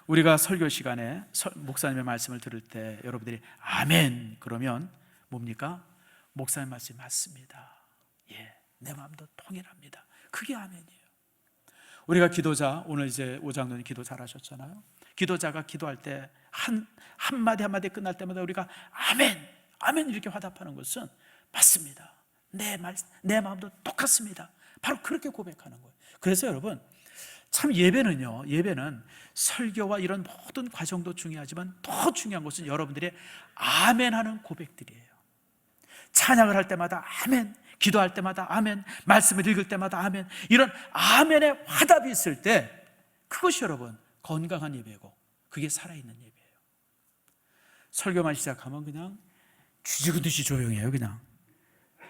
우리가 설교 시간에 목사님의 말씀을 들을 때 여러분들이 아멘 그러면 뭡니까? 목사님 말씀이 맞습니다, 예, 내 마음도 통일합니다, 그게 아멘이에요. 우리가 기도자, 오늘 이제 오장로님 기도 잘하셨잖아요. 기도자가 기도할 때 한마디 한마디 끝날 때마다 우리가 아멘, 아멘 이렇게 화답하는 것은 맞습니다, 내 마음도 똑같습니다, 바로 그렇게 고백하는 거예요. 그래서 여러분, 참 예배는 설교와 이런 모든 과정도 중요하지만 더 중요한 것은 여러분들의 아멘하는 고백들이에요. 찬양을 할 때마다 아멘, 기도할 때마다 아멘, 말씀을 읽을 때마다 아멘, 이런 아멘의 화답이 있을 때 그것이 여러분 건강한 예배고 그게 살아있는 예배예요. 설교만 시작하면 그냥 쥐지그듯이 조용해요. 그냥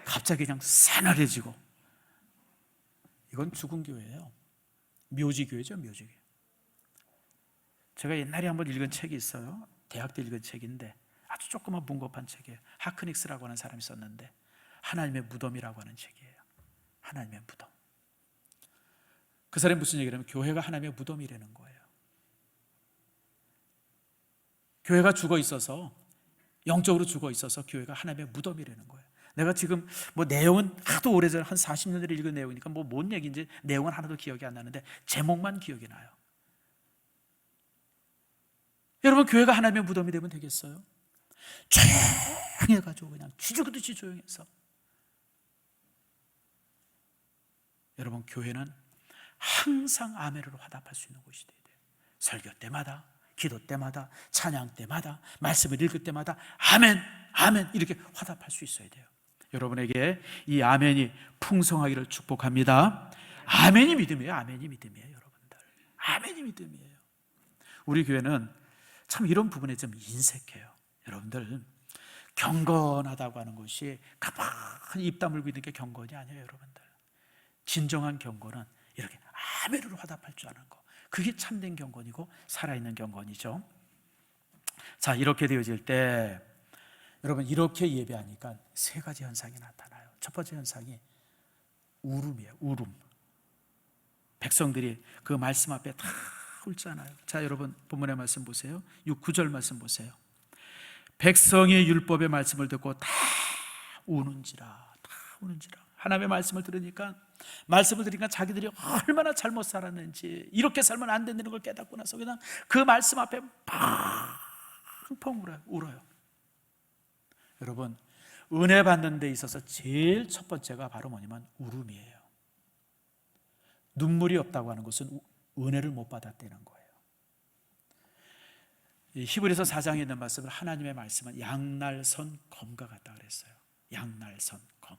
갑자기 그냥 싸늘해지고, 이건 죽은 교회예요. 묘지교회죠, 묘지교회. 제가 옛날에 한번 읽은 책이 있어요. 대학 때 읽은 책인데 아주 조그만 문고판 책이에요. 하크닉스라고 하는 사람이 썼는데 하나님의 무덤이라고 하는 책이에요. 하나님의 무덤. 그 사람이 무슨 얘기를 하면 교회가 하나님의 무덤이라는 거예요. 교회가 죽어 있어서, 영적으로 죽어 있어서 교회가 하나님의 무덤이라는 거예요. 내가 지금 뭐 내용은 하도 오래전에 한 40년 전에 읽은 내용이니까 뭐 뭔 얘기인지 내용은 하나도 기억이 안 나는데 제목만 기억이 나요. 여러분, 교회가 하나님의 무덤이 되면 되겠어요? 조용해가지고 그냥 쥐죽듯이 조용해서. 여러분, 교회는 항상 아멘으로 화답할 수 있는 곳이 돼야 돼요. 설교 때마다, 기도 때마다, 찬양 때마다, 말씀을 읽을 때마다 아멘, 아멘 이렇게 화답할 수 있어야 돼요. 여러분에게 이 아멘이 풍성하기를 축복합니다. 아멘이 믿음이에요. 아멘이 믿음이에요. 여러분들, 아멘이 믿음이에요. 우리 교회는 참 이런 부분에 좀 인색해요. 여러분들, 경건하다고 하는 것이 가만히 입 다물고 있는 게 경건이 아니에요. 여러분들, 진정한 경건은 이렇게 아멘으로 화답할 줄 아는 거, 그게 참된 경건이고 살아있는 경건이죠. 자, 이렇게 되어질 때 여러분, 이렇게 예배하니까 세 가지 현상이 나타나요. 첫 번째 현상이 울음이에요. 울음. 백성들이 그 말씀 앞에 다 울잖아요. 자, 여러분 본문의 말씀 보세요. 9절 말씀 보세요. 백성의 율법의 말씀을 듣고 다 우는지라. 하나님의 말씀을 들으니까 자기들이 얼마나 잘못 살았는지, 이렇게 살면 안 된다는 걸 깨닫고 나서 그냥 그 말씀 앞에 펑펑 울어요. 여러분, 은혜 받는 데 있어서 제일 첫 번째가 바로 뭐냐면 울음이에요. 눈물이 없다고 하는 것은 은혜를 못 받았다는 거예요. 히브리서 4장에 있는 말씀을, 하나님의 말씀은 양날선 검과 같다 그랬어요. 양날선 검.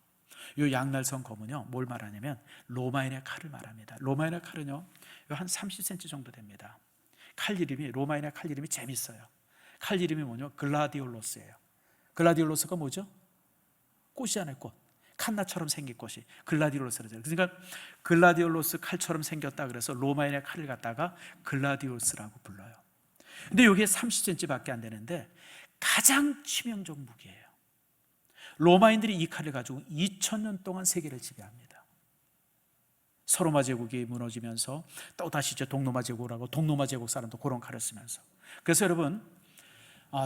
이 양날선 검은요, 뭘 말하냐면 로마인의 칼을 말합니다. 로마인의 칼은요, 한 30cm 정도 됩니다. 칼 이름이, 로마인의 칼 이름이 재밌어요. 칼 이름이 뭐냐? 글라디올로스예요. 글라디올로스가 뭐죠? 꽃이잖아요, 꽃. 칸나처럼 생긴 꽃이 글라디올로스라죠. 그러니까 글라디올로스 칼처럼 생겼다 그래서 로마인의 칼을 갖다가 글라디올로스라고 불러요. 근데 이게 30cm밖에 안 되는데 가장 치명적 무기예요. 로마인들이 이 칼을 가지고 2000년 동안 세계를 지배합니다. 서로마 제국이 무너지면서 또다시 이제 동로마 제국을 하고, 동로마 제국 사람도 그런 칼을 쓰면서, 그래서 여러분,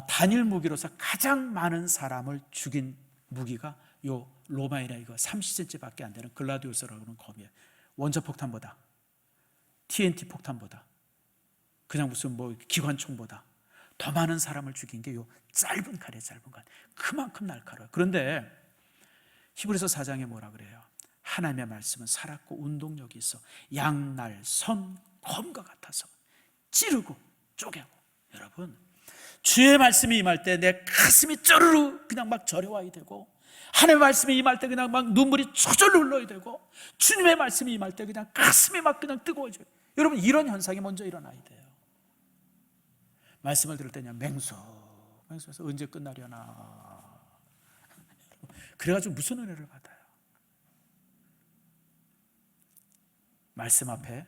단일 무기로서 가장 많은 사람을 죽인 무기가 요 로마인의 이거 30cm밖에 안 되는 글라디오스라고 하는 검이에요. 원자폭탄보다, TNT 폭탄보다, 그냥 무슨 뭐 기관총보다 더 많은 사람을 죽인 게 요 짧은 칼이에요. 짧은 칼. 그만큼 날카로워요. 그런데 히브리서 4장에 뭐라 그래요? 하나님의 말씀은 살았고 운동력이 있어 양날선 검과 같아서 찌르고 쪼개고. 여러분, 주의 말씀이 임할 때 내 가슴이 쩌르르 그냥 막 저려와야 되고, 하나님의 말씀이 임할 때 그냥 막 눈물이 저절로 흘러야 되고, 주님의 말씀이 임할 때 그냥 가슴이 막 그냥 뜨거워져요. 여러분, 이런 현상이 먼저 일어나야 돼요. 말씀을 들을 때냐 맹수해서 언제 끝나려나, 그래가지고 무슨 은혜를 받아요? 말씀 앞에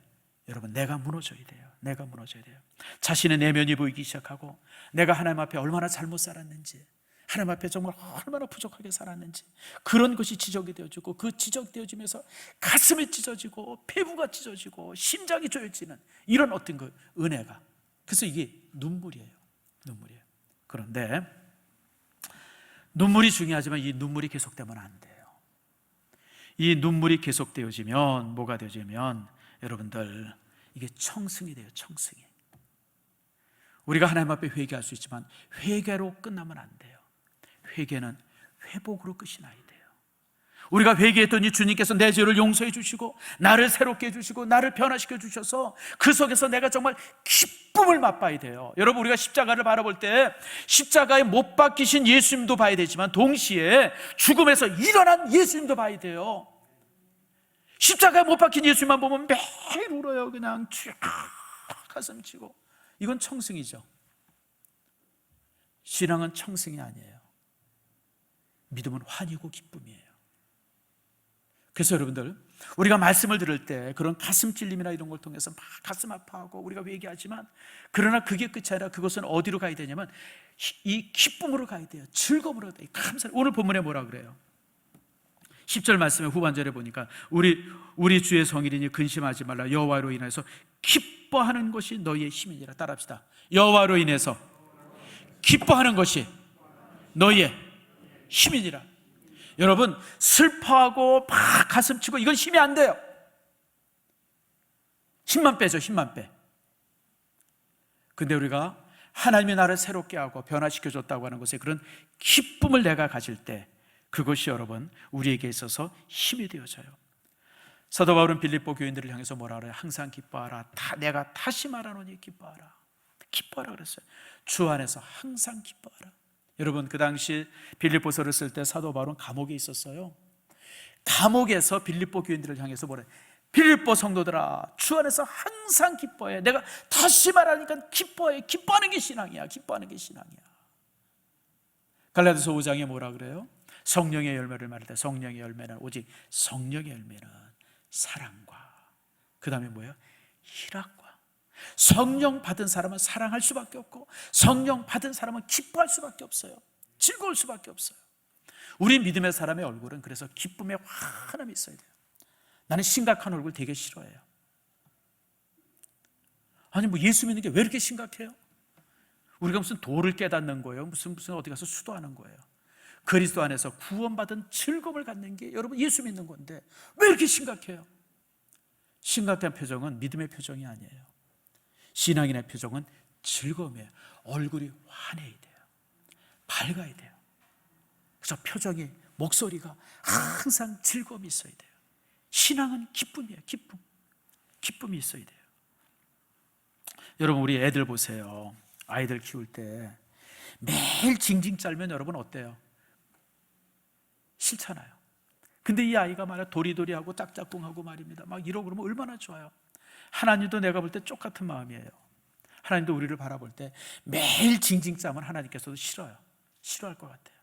여러분 내가 무너져야 돼요. 내가 무너져야 돼요. 자신의 내면이 보이기 시작하고 내가 하나님 앞에 얼마나 잘못 살았는지, 하나님 앞에 정말 얼마나 부족하게 살았는지 그런 것이 지적이 되어지고, 그 지적되어지면서 가슴이 찢어지고 피부가 찢어지고 심장이 조여지는 이런 어떤 그 은혜가, 그래서 이게 눈물이에요. 눈물이에요. 그런데 눈물이 중요하지만 이 눈물이 계속되면 안 돼요. 이 눈물이 계속되어지면 뭐가 되어지면 여러분들 이게 청승이 돼요. 청승이. 우리가 하나님 앞에 회개할 수 있지만 회개로 끝나면 안 돼요. 회개는 회복으로 끝이 나야 돼요. 우리가 회개했더니 주님께서 내 죄를 용서해 주시고 나를 새롭게 해주시고 나를 변화시켜 주셔서 그 속에서 내가 정말 기쁨을 맛봐야 돼요. 여러분, 우리가 십자가를 바라볼 때 십자가에 못 박히신 예수님도 봐야 되지만 동시에 죽음에서 일어난 예수님도 봐야 돼요. 십자가에 못 박힌 예수님만 보면 매일 울어요. 그냥 쭉 가슴 치고. 이건 청승이죠. 신앙은 청승이 아니에요. 믿음은 환희고 기쁨이에요. 그래서 여러분들, 우리가 말씀을 들을 때 그런 가슴 찔림이나 이런 걸 통해서 막 가슴 아파하고 우리가 회개하지만, 그러나 그게 끝이 아니라 그것은 어디로 가야 되냐면 이 기쁨으로 가야 돼요. 즐거움으로 가야 돼요. 감사. 오늘 본문에 뭐라 그래요? 10절 말씀의 후반절에 보니까 우리 주의 성일이니 근심하지 말라. 여호와로 인해서 기뻐하는 것이 너희의 힘이니라. 따라합시다. 여호와로 인해서 기뻐하는 것이 너희의 힘이니라. 여러분, 슬퍼하고 막 가슴 치고 이건 힘이 안 돼요. 힘만 빼죠. 힘만 빼. 근데 우리가 하나님이 나를 새롭게 하고 변화시켜줬다고 하는 것에 그런 기쁨을 내가 가질 때, 그것이 여러분 우리에게 있어서 힘이 되어져요. 사도 바울은 빌립보 교인들을 향해서 뭐라 그래요? 항상 기뻐하라. 내가 다시 말하노니 기뻐하라. 기뻐하라 그랬어요. 주 안에서 항상 기뻐하라. 여러분, 그 당시 빌립보서를 쓸 때 사도 바울은 감옥에 있었어요. 감옥에서 빌립보 교인들을 향해서 뭐래? 빌립보 성도들아, 주 안에서 항상 기뻐해. 내가 다시 말하니까 기뻐해. 기뻐하는 게 신앙이야. 기뻐하는 게 신앙이야. 갈라디아서 5장에 뭐라 그래요? 성령의 열매를 말할 때 성령의 열매는 오직 성령의 열매는 사랑과, 그 다음에 뭐예요? 희락과. 성령 받은 사람은 사랑할 수밖에 없고, 성령 받은 사람은 기뻐할 수밖에 없어요. 즐거울 수밖에 없어요. 우리 믿음의 사람의 얼굴은 그래서 기쁨의 환함이 있어야 돼요. 나는 심각한 얼굴 되게 싫어해요. 아니 뭐 예수 믿는 게 왜 이렇게 심각해요? 우리가 무슨 도를 깨닫는 거예요? 무슨 어디 가서 수도하는 거예요? 그리스도 안에서 구원받은 즐거움을 갖는 게 여러분 예수 믿는 건데 왜 이렇게 심각해요? 심각한 표정은 믿음의 표정이 아니에요. 신앙인의 표정은 즐거움이에요. 얼굴이 환해야 돼요. 밝아야 돼요. 그래서 표정이, 목소리가 항상 즐거움이 있어야 돼요. 신앙은 기쁨이에요. 기쁨이 있어야 돼요. 여러분, 우리 애들 보세요. 아이들 키울 때 매일 징징 짤면 여러분 어때요? 싫잖아요. 근데 이 아이가 말이야 도리도리하고 짝짝꿍하고 말입니다. 막 이러고 그러면 얼마나 좋아요. 하나님도 내가 볼 때 똑같은 마음이에요. 하나님도 우리를 바라볼 때 매일 징징 짜면 하나님께서도 싫어요. 싫어할 것 같아요.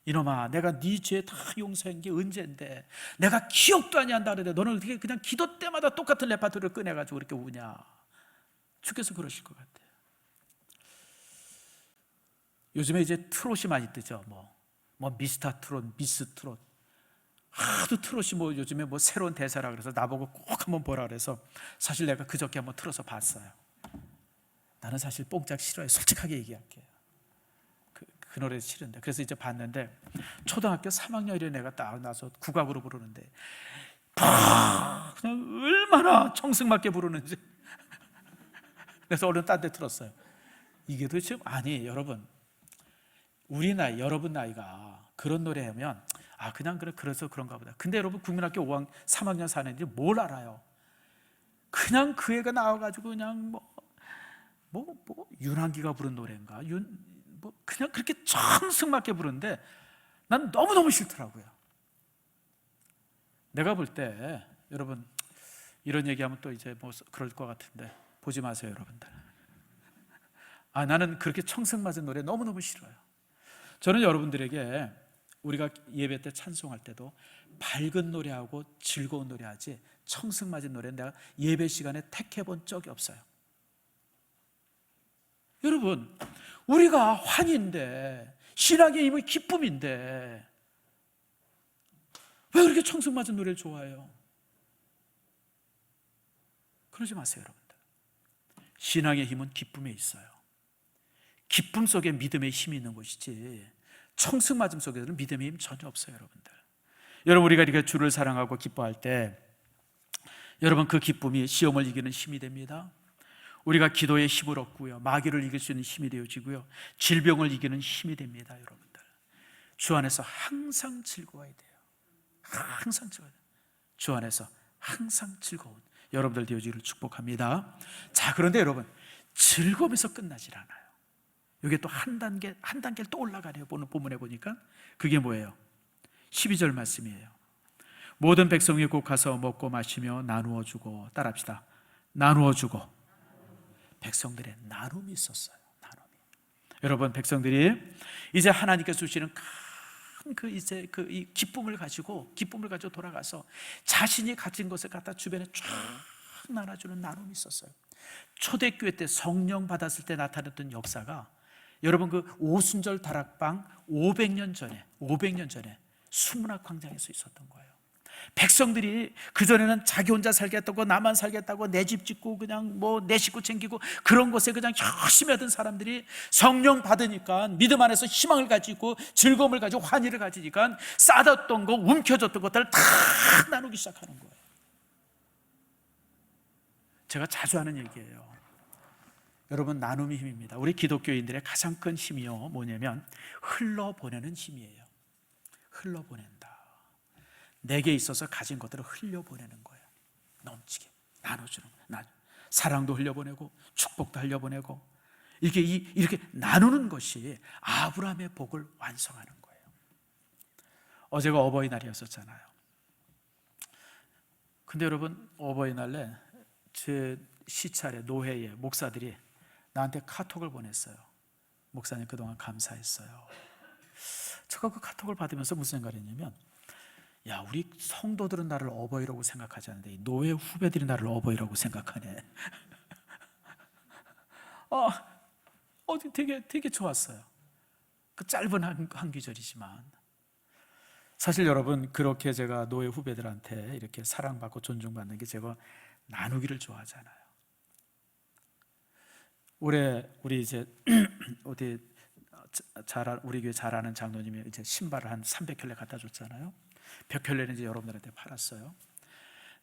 이놈아, 내가 네 죄 다 용서한 게 언젠데 내가 기억도 아니 한다 그러는데 너는 어떻게 그냥 기도 때마다 똑같은 레파토리를 꺼내가지고 그렇게 우냐. 주께서 그러실 것 같아요. 요즘에 이제 트롯이 많이 뜨죠. 뭐 미스터 트롯, 미스 트롯. 하도 트롯이 뭐 요즘에 뭐 새로운 대사라 그래서 나보고 꼭 한번 보라 그래서 사실 내가 그저께 한번 틀어서 봤어요. 나는 사실 뽕짝 싫어요. 솔직하게 얘기할게요. 그 노래 싫은데. 그래서 이제 봤는데 초등학교 3학년 이런 애가 딱 나서 국악으로 부르는데 그냥 얼마나 청승맞게 부르는지. 그래서 얼른 딴 데 틀었어요. 이게 도대체 아니 여러분, 우리 나이, 여러분 나이가 그런 노래 하면 그냥 그래서 그런가 보다. 근데 여러분 국민학교 3학년 4년인지 뭘 알아요? 그냥 그 애가 나와가지고 그냥 윤한기가 부른 노래인가? 그냥 그렇게 청승맞게 부르는데 난 너무너무 싫더라고요. 내가 볼 때 여러분 이런 얘기하면 또 이제 뭐 그럴 것 같은데 보지 마세요 여러분들. 나는 그렇게 청승맞은 노래 너무너무 싫어요. 저는 여러분들에게 우리가 예배 때 찬송할 때도 밝은 노래하고 즐거운 노래하지 청승맞은 노래는 내가 예배 시간에 택해본 적이 없어요. 여러분, 우리가 환희인데, 신앙의 힘의 기쁨인데 왜 그렇게 청승맞은 노래를 좋아해요? 그러지 마세요, 여러분들. 신앙의 힘은 기쁨에 있어요. 기쁨 속에 믿음의 힘이 있는 것이지 청승맞음 속에는 믿음의 힘 전혀 없어요, 여러분들. 여러분, 우리가 이렇게 주를 사랑하고 기뻐할 때 여러분, 그 기쁨이 시험을 이기는 힘이 됩니다. 우리가 기도의 힘을 얻고요, 마귀를 이길 수 있는 힘이 되어지고요, 질병을 이기는 힘이 됩니다. 여러분들, 주 안에서 항상 즐거워야 돼요. 항상 즐거워야 돼요. 주 안에서 항상 즐거운 여러분들 되어지기를 축복합니다. 자, 그런데 여러분, 즐거움에서 끝나질 않아요. 이게 또 한 단계를 또 올라가네요. 본문에 보니까 그게 뭐예요? 12절 말씀이에요. 모든 백성이 곧 가서 먹고 마시며 나누어 주고, 따라합시다. 나누어 주고. 백성들의 나눔이 있었어요. 나눔이. 여러분, 백성들이 이제 하나님께서 주시는 이 기쁨을 가지고 돌아가서 자신이 가진 것을 갖다 주변에 쫙 나눠주는 나눔이 있었어요. 초대교회 때 성령 받았을 때 나타났던 역사가, 여러분, 그 오순절 다락방 500년 전에 수문학 광장에서 있었던 거예요. 백성들이 그전에는 자기 혼자 살겠다고, 나만 살겠다고 내 집 짓고 그냥 내 식구 챙기고 그런 것에 그냥 열심히 하던 사람들이 성령 받으니까 믿음 안에서 희망을 가지고 즐거움을 가지고 환희를 가지니까 쌓았던 거, 움켜졌던 것들을 다 나누기 시작하는 거예요. 제가 자주 하는 얘기예요. 여러분, 나눔이 힘입니다. 우리 기독교인들의 가장 큰 힘이요, 뭐냐면 흘러보내는 힘이에요. 흘러보낸다. 내게 있어서 가진 것들을 흘려보내는 거예요. 넘치게 나눠주는 거예요. 사랑도 흘려보내고 축복도 흘려보내고, 이렇게 나누는 것이 아브라함의 복을 완성하는 거예요. 어제가 어버이날이었었잖아요. 근데 여러분, 어버이날에 제 시찰에, 노회에 목사들이 나한테 카톡을 보냈어요. 목사님, 그동안 감사했어요. 제가 그 카톡을 받으면서 무슨 생각을 했냐면, 야, 우리 성도들은 나를 어버이라고 생각하지 않는데 노회 후배들이 나를 어버이라고 생각하네. 되게 좋았어요. 그 짧은 한 귀절이지만, 사실 여러분, 그렇게 제가 노회 후배들한테 이렇게 사랑받고 존중받는 게 제가 나누기를 좋아하잖아요. 올해 우리 이제 우리 교회 잘 아는 장로님이 이제 신발을 한 300켤레 갖다 줬잖아요. 100켤레는 이제 여러분들한테 팔았어요.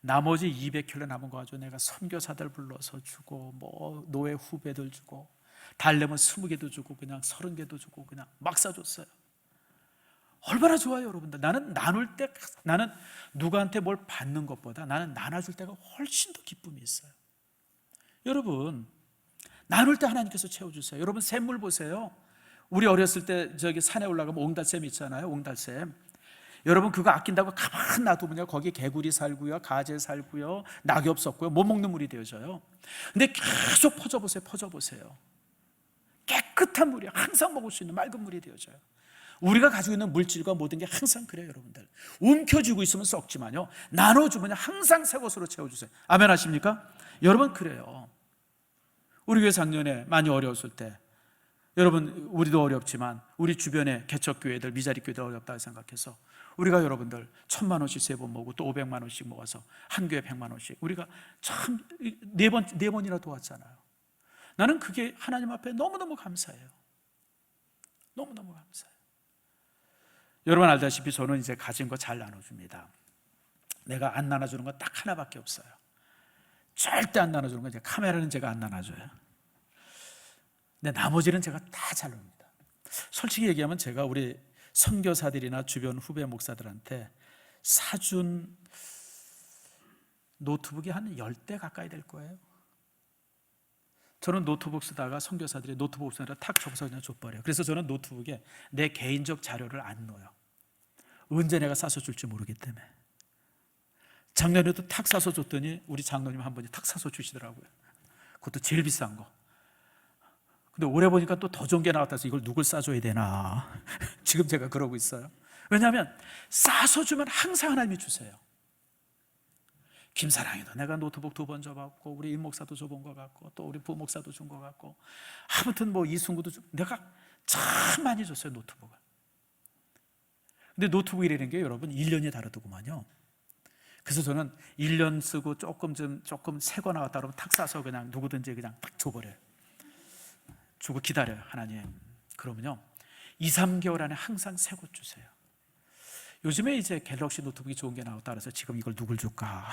나머지 200켤레 남은 거 가지고 내가 선교사들 불러서 주고, 노회 후배들 주고, 달래면 20개도 주고, 그냥 30개도 주고, 그냥 막 사줬어요. 얼마나 좋아요, 여러분들. 나는 나눌 때, 나는 누구한테 뭘 받는 것보다 나는 나눠줄 때가 훨씬 더 기쁨이 있어요. 여러분, 나눌 때 하나님께서 채워주세요. 여러분, 샘물 보세요. 우리 어렸을 때 저기 산에 올라가면 옹달샘 있잖아요. 옹달샘. 여러분, 그거 아낀다고 가만 놔두면요, 거기 개구리 살고요, 가재 살고요, 낙엽 썩고요, 못 먹는 물이 되어져요. 근데 계속 퍼져보세요. 깨끗한 물이 항상 먹을 수 있는 맑은 물이 되어져요. 우리가 가지고 있는 물질과 모든 게 항상 그래요, 여러분들. 움켜쥐고 있으면 썩지만요, 나눠주면 항상 새 것으로 채워주세요. 아멘 하십니까? 여러분, 그래요. 우리 교회 작년에 많이 어려웠을 때, 여러분, 우리도 어렵지만 우리 주변의 개척교회들, 미자립교회들 어렵다고 생각해서 우리가 여러분들 1,000만 원씩 3번 모으고 또 500만 원씩 모아서 한 교회 100만 원씩 우리가 참 4번이나 도왔잖아요. 나는 그게 하나님 앞에 너무너무 감사해요. 너무너무 감사해요. 여러분 알다시피 저는 이제 가진 거 잘 나눠줍니다. 내가 안 나눠주는 건 딱 하나밖에 없어요. 절대 안 나눠주는 건, 이제 카메라는 제가 안 나눠줘요. 근데 나머지는 제가 다 잘 놉니다. 솔직히 얘기하면 제가 우리 선교사들이나 주변 후배 목사들한테 사준 노트북이 한 10대 가까이 될 거예요. 저는 노트북 쓰다가 선교사들이 노트북 쓰느라 탁 접어서 그냥 줘버려요. 그래서 저는 노트북에 내 개인적 자료를 안 넣어요. 언제 내가 싸서 줄지 모르기 때문에. 작년에도 탁 사서 줬더니 우리 장로님 한 분이 탁 사서 주시더라고요. 그것도 제일 비싼 거. 근데 올해 보니까 또 더 좋은 게 나왔다 해서 이걸 누굴 싸줘야 되나. 지금 제가 그러고 있어요. 왜냐하면 싸서 주면 항상 하나님이 주세요. 김사랑이도 내가 노트북 2번 줘봤고, 우리 임 목사도 줘본 것 같고, 또 우리 부목사도 준 것 같고, 아무튼 뭐 이승구도 내가 참 많이 줬어요, 노트북을. 근데 노트북이라는 게 여러분 1년이 다르더구만요. 그래서 저는 1년 쓰고 조금 새거 나왔다 그러면 탁 싸서 그냥 누구든지 그냥 탁 줘버려요. 주고 기다려요, 하나님. 그러면요 2, 3개월 안에 항상 새 것 주세요. 요즘에 이제 갤럭시 노트북이 좋은 게 나왔다 그래서 지금 이걸 누굴 줄까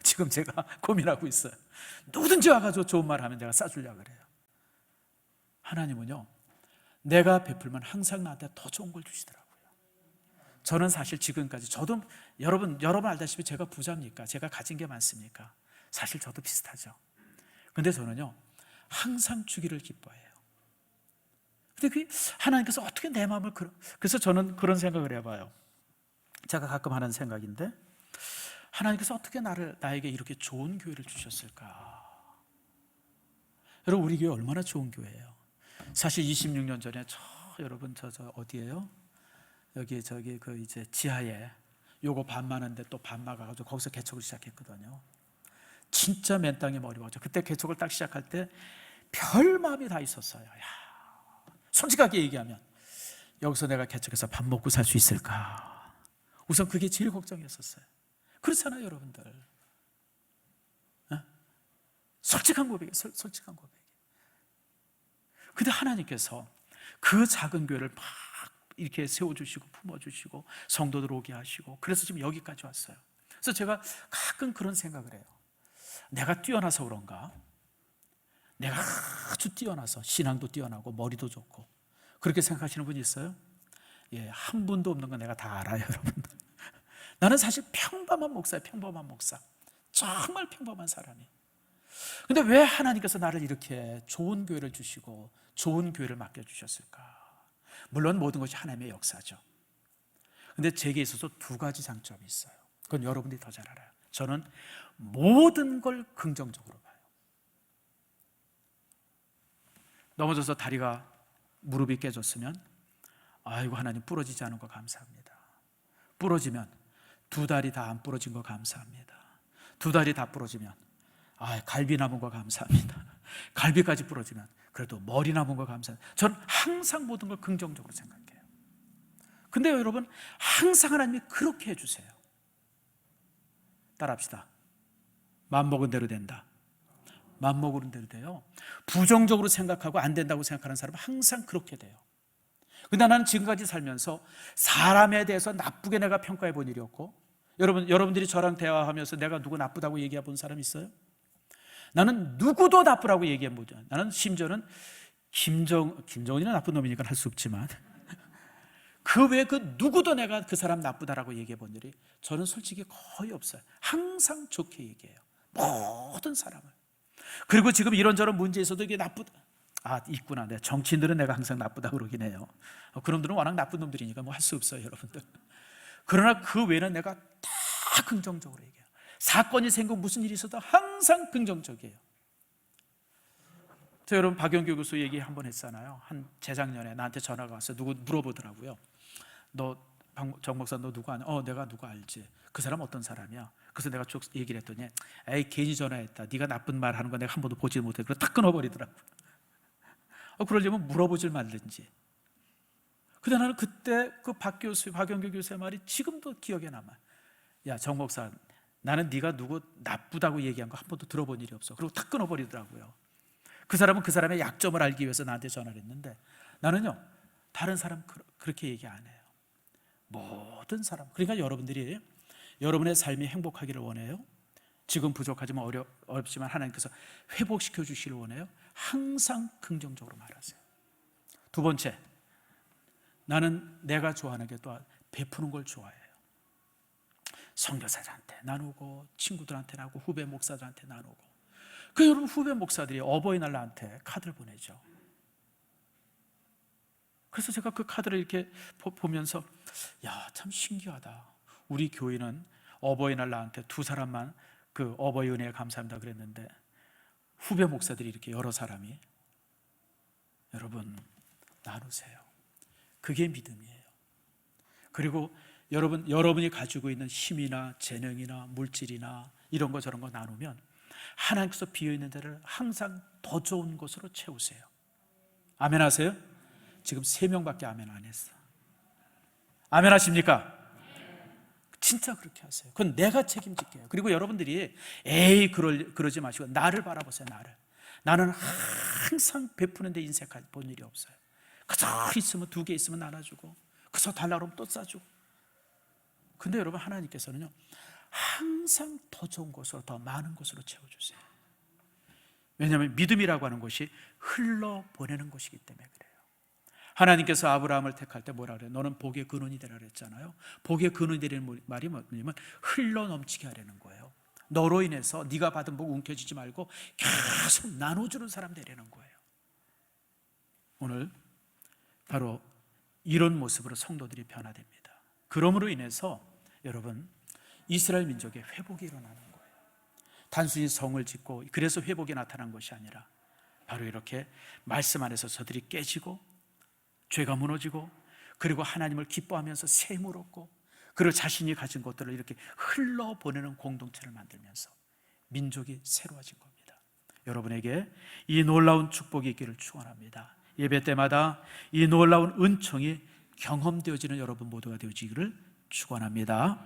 지금 제가 고민하고 있어요. 누구든지 와가지고 좋은 말 하면 내가 싸주려고 그래요. 하나님은요 내가 베풀면 항상 나한테 더 좋은 걸 주시더라고요. 저는 사실 지금까지, 저도 여러분 알다시피 제가 부자입니까? 제가 가진 게 많습니까? 사실 저도 비슷하죠. 근데 저는요 항상 주기를 기뻐해요. 근데 하나님께서 어떻게 내 마음을 그래서 저는 그런 생각을 해봐요. 제가 가끔 하는 생각인데, 하나님께서 어떻게 나에게 이렇게 좋은 교회를 주셨을까? 여러분, 우리 교회 얼마나 좋은 교회예요. 사실 26년 전에 여러분 저 어디예요? 여기 이제 지하에 요거 반 마는데 또 반 막아가지고 거기서 개척을 시작했거든요. 진짜 맨 땅에 머리 박죠. 그때 개척을 딱 시작할 때 별 마음이 다 있었어요. 솔직하게 얘기하면 여기서 내가 개척해서 밥 먹고 살 수 있을까? 우선 그게 제일 걱정이었었어요. 그렇잖아요, 여러분들. 솔직한 고백이에요, 솔직한 고백. 근데 하나님께서 그 작은 교회를 막 이렇게 세워주시고 품어주시고 성도들 오게 하시고, 그래서 지금 여기까지 왔어요. 그래서 제가 가끔 그런 생각을 해요. 내가 뛰어나서 그런가? 내가 아주 뛰어나서, 신앙도 뛰어나고 머리도 좋고, 그렇게 생각하시는 분이 있어요? 예, 한 분도 없는 건 내가 다 알아요, 여러분. 나는 사실 평범한 목사예요. 평범한 목사. 정말 평범한 사람이. 근데 왜 하나님께서 나를 이렇게 좋은 교회를 주시고 좋은 교회를 맡겨주셨을까? 물론 모든 것이 하나님의 역사죠. 근데 제게 있어서 2가지 장점이 있어요. 그건 여러분들이 더 잘 알아요. 저는 모든 걸 긍정적으로 봐요. 넘어져서 다리가, 무릎이 깨졌으면 아이고 하나님 부러지지 않은 거 감사합니다. 부러지면 2다리 다 안 부러진 거 감사합니다. 2다리 다 부러지면 갈비 남은 거 감사합니다. 갈비까지 부러지면 그래도 머리 남은 거 감사합니다. 저는 항상 모든 걸 긍정적으로 생각해요. 근데 여러분, 항상 하나님이 그렇게 해주세요. 따라합시다. 맘먹은 대로 된다. 맘먹은 대로 돼요. 부정적으로 생각하고 안 된다고 생각하는 사람은 항상 그렇게 돼요. 근데 나는 지금까지 살면서 사람에 대해서 나쁘게 내가 평가해 본 일이 없고, 여러분들이 저랑 대화하면서 내가 누구 나쁘다고 얘기해 본 사람 있어요? 나는 누구도 나쁘라고 얘기해 보죠. 나는 심지어는 김정은이는 나쁜 놈이니까 할 수 없지만 그 외에 그 누구도 내가 그 사람 나쁘다라고 얘기해 본 일이 저는 솔직히 거의 없어요. 항상 좋게 얘기해요, 모든 사람을. 그리고 지금 이런저런 문제 있어도 이게 나쁘다, 있구나. 정치인들은 내가 항상 나쁘다 그러긴 해요. 그놈들은 워낙 나쁜 놈들이니까 뭐 할 수 없어요, 여러분들. 그러나 그 외에는 내가 다 긍정적으로 얘기해요. 사건이 생기고 무슨 일이 있어도 항상 긍정적이에요. 저 여러분 박영규 교수 얘기 한번 했잖아요. 한 재작년에 나한테 전화가 와서 누구 물어보더라고요. 정 목사 너 누구 아냐? 내가 누구 알지. 그 사람 어떤 사람이야? 그래서 내가 쭉 얘기를 했더니 에이 괜히 전화했다. 네가 나쁜 말 하는 거 내가 한 번도 보지 못해. 그래서 딱 끊어버리더라고요. 그러려면 물어보질 말든지. 근데 나는 그때 그 박영규 교수의 말이 지금도 기억에 남아요. 야, 정 목사, 나는 네가 누구 나쁘다고 얘기한 거 한 번도 들어본 일이 없어. 그리고 탁 끊어버리더라고요. 그 사람은 그 사람의 약점을 알기 위해서 나한테 전화를 했는데, 나는요 다른 사람 그렇게 얘기 안 해요. 모든 사람. 그러니까 여러분들이 여러분의 삶이 행복하기를 원해요. 지금 부족하지만 어렵지만 하나님께서 회복시켜 주시기를 원해요. 항상 긍정적으로 말하세요. 2번째, 나는 내가 좋아하는 게 또 베푸는 걸 좋아해요. 선교사들한테 나누고, 친구들한테 나누고, 후배 목사들한테 나누고. 여러분 후배 목사들이 어버이날 나한테 카드를 보내죠. 그래서 제가 그 카드를 이렇게 보면서 참 신기하다. 우리 교회는 어버이날 나한테 2사람만 그 어버이 은혜에 감사합니다 그랬는데 후배 목사들이 이렇게 여러 사람이, 여러분 나누세요. 그게 믿음이에요. 그리고 여러분이 가지고 있는 힘이나 재능이나 물질이나 이런 거 저런 거 나누면 하나님께서 비어있는 데를 항상 더 좋은 곳으로 채우세요. 아멘 하세요? 지금 3명밖에 아멘 안 했어. 아멘 하십니까? 진짜 그렇게 하세요. 그건 내가 책임질게요. 그리고 여러분들이 에이 그러지 마시고 나를 바라보세요. 나는 항상 베푸는 데 인색할 본 일이 없어요. 그저 있으면 2개 있으면 나눠주고, 그저 달라 그러면 또 싸주고. 근데 여러분, 하나님께서는요 항상 더 좋은 곳으로, 더 많은 곳으로 채워주세요. 왜냐하면 믿음이라고 하는 것이 흘러보내는 것이기 때문에 그래요. 하나님께서 아브라함을 택할 때 뭐라 그래요? 너는 복의 근원이 되라 그랬잖아요. 복의 근원이 되라는 말이 뭐냐면 흘러넘치게 하려는 거예요. 너로 인해서 네가 받은 복 움켜쥐지 말고 계속 나눠주는 사람 되려는 거예요. 오늘 바로 이런 모습으로 성도들이 변화됩니다. 그러므로 인해서 여러분, 이스라엘 민족의 회복이 일어나는 거예요. 단순히 성을 짓고 그래서 회복이 나타난 것이 아니라 바로 이렇게 말씀 안에서 저들이 깨지고 죄가 무너지고, 그리고 하나님을 기뻐하면서 샘을 얻고, 그리고 자신이 가진 것들을 이렇게 흘러보내는 공동체를 만들면서 민족이 새로워진 겁니다. 여러분에게 이 놀라운 축복이 있기를 축원합니다. 예배 때마다 이 놀라운 은총이 경험되어지는 여러분 모두가 되어지기를 축원합니다.